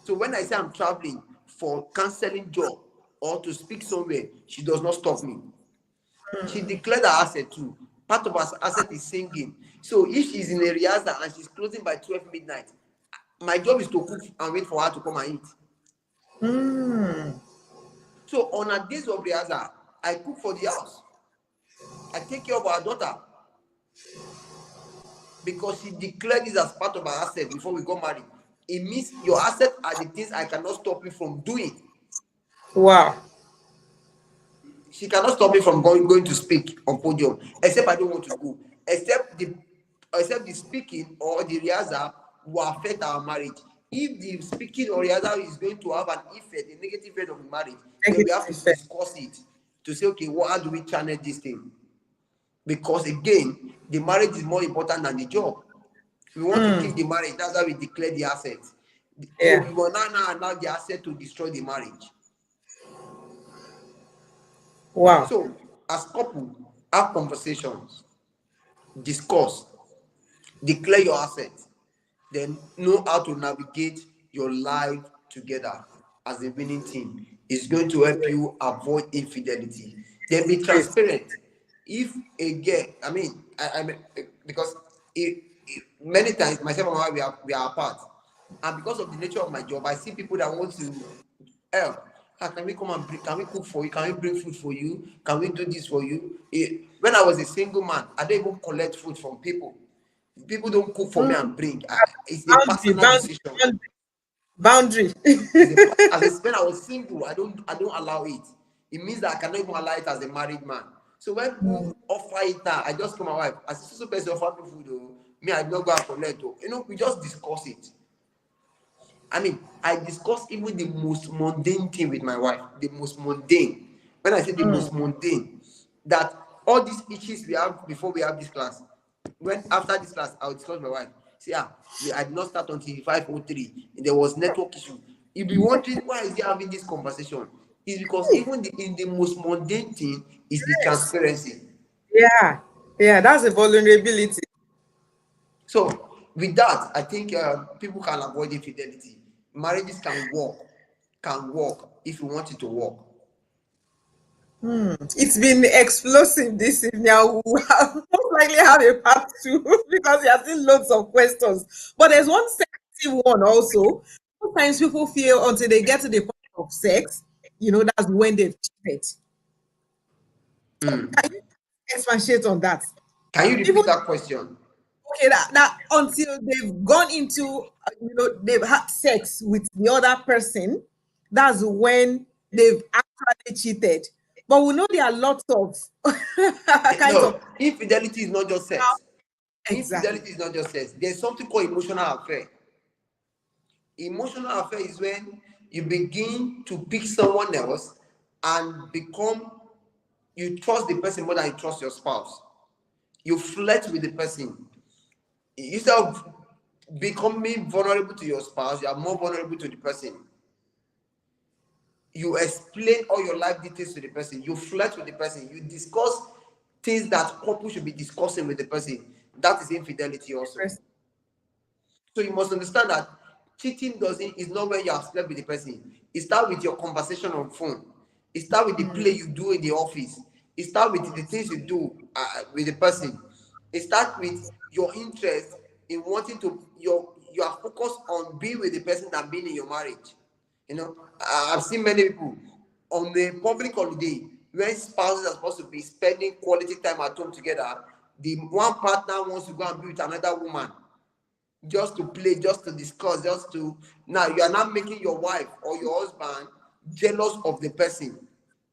So when I say I'm traveling for counseling job or to speak somewhere, she does not stop me. She declared her asset too. Part of her asset is singing. So if she's in a rehearsal and she's closing by 12 midnight, my job is to cook and wait for her to come and eat. So on her days of rehearsal, I cook for the house. I take care of our daughter because she declared this as part of her asset before we got married. It means your asset are the things I cannot stop you from doing. Wow. She cannot stop me from going to speak on podium, except I don't want to go. Except the speaking or the rehearsal will affect our marriage. If the speaking or rehearsal is going to have an effect, a negative effect on the marriage, then we Negative have to effect. discuss it to say, okay, how do we channel this thing? Because again, the marriage is more important than the job. We want to keep the marriage. That's why we declare the assets. So Yeah. we will now allow the asset to destroy the marriage. Wow. So as couple, have conversations, discuss, declare your assets, then know how to navigate your life together as a winning team. It's going to help Great. you avoid infidelity. Then be Great. transparent. If a girl, because many times myself and my wife we are apart, and because of the nature of my job, I see people that want to help. Can we come and bring, can we cook for you? Can we bring food for you? Can we do this for you? When I was a single man, I don't even collect food from people. People don't cook for me and bring. It's a Boundary, personal boundary, decision. boundary. When I was single, I don't allow it. It means that I cannot even allow it as a married man. So when people offer it now, I just call my wife. As a person offer me food, oh, me I don't go and collect. Oh. We just discuss it. I discuss even the most mundane thing with my wife. The most mundane. When I say the most mundane, that all these issues we have before we have this class. When after this class, I'll discuss with my wife. See, I did not start until 5:03. There was network issue. You'll be wondering why is he having this conversation? It's because even in the most mundane thing is the Yes. transparency. Yeah. Yeah. That's a vulnerability. So with that, I think people can avoid infidelity. Marriages can work if you want it to work. It's been explosive this evening. I will most likely have a part two because there are still loads of questions. But there's one sensitive one also. Sometimes people feel until they get to the point of sex, that's when they've cheated. Mm. Can you expatiate on that? Can you People repeat that question? okay that until they've gone into they've had sex with the other person, that's when they've actually cheated. But we know there are lots of kinds of No, infidelity is not just how sex. exactly. Infidelity is not just sex. There's something called emotional affair. Emotional affair is when you begin to pick someone else and you trust the person more than you trust your spouse. You flirt with the person. Instead of becoming vulnerable to your spouse, you are more vulnerable to the person. You explain all your life details to the person. You flirt with the person. You discuss things that couple should be discussing with the person. That is infidelity also. So you must understand that cheating doesn't is not when you have slept with the person. It starts with your conversation on phone. It starts with the play you do in the office. It starts with the things you do with the person. It starts with your interest in wanting to you are focused on being with the person than being in your marriage. You know, I've seen many people on the public holiday when spouses are supposed to be spending quality time at home together. The one partner wants to go and be with another woman just to play, just to discuss, just to now you are not making your wife or your husband jealous of the person,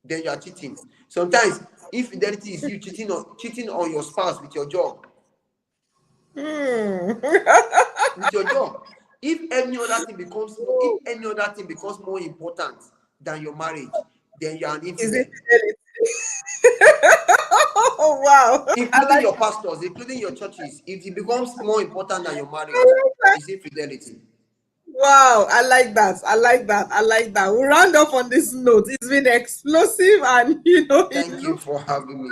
then you are cheating. Sometimes infidelity is you cheating on your spouse with your job. Hmm. With your job. If any other thing becomes more important than your marriage, then you are an Is infidel. it fidelity? Oh wow. I Including like your pastors, including your churches, if it becomes more important than your I marriage, like that. it's infidelity. Wow, I like that. I like that. I like that. We'll round up on this note. It's been explosive and it Thank you looks. for having me.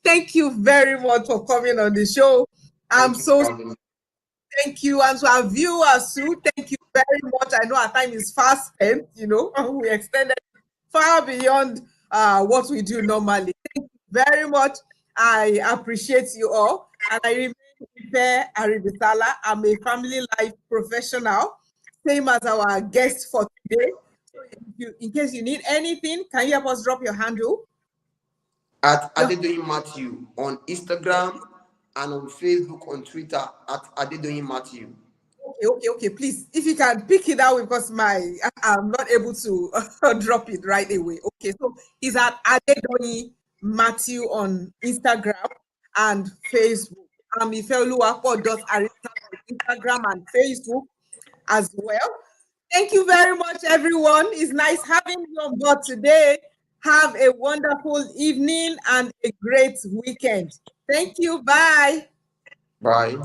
Thank you very much for coming on the show. I'm Thank you so for having me. thank you. And to our viewers too, thank you very much. I know our time is fast spent, we extended far beyond what we do normally. Thank you very much. I appreciate you all. And I remain Ife Aribisala. I'm a family life professional, same as our guest for today. So in case you need anything, can you help us drop your handle? At Your Adedoyin Matthew on Instagram and on Facebook, on Twitter at Adedoyin Matthew. okay. Please, if you can pick it out because I'm not able to drop it right away. Okay, so he's at Adedoni Matthew on Instagram and Facebook. Ifeoluwapo.arita on Instagram and Facebook as well. Thank you very much, everyone. It's nice having you on board today. Have a wonderful evening and a great weekend. Thank you. Bye. Bye.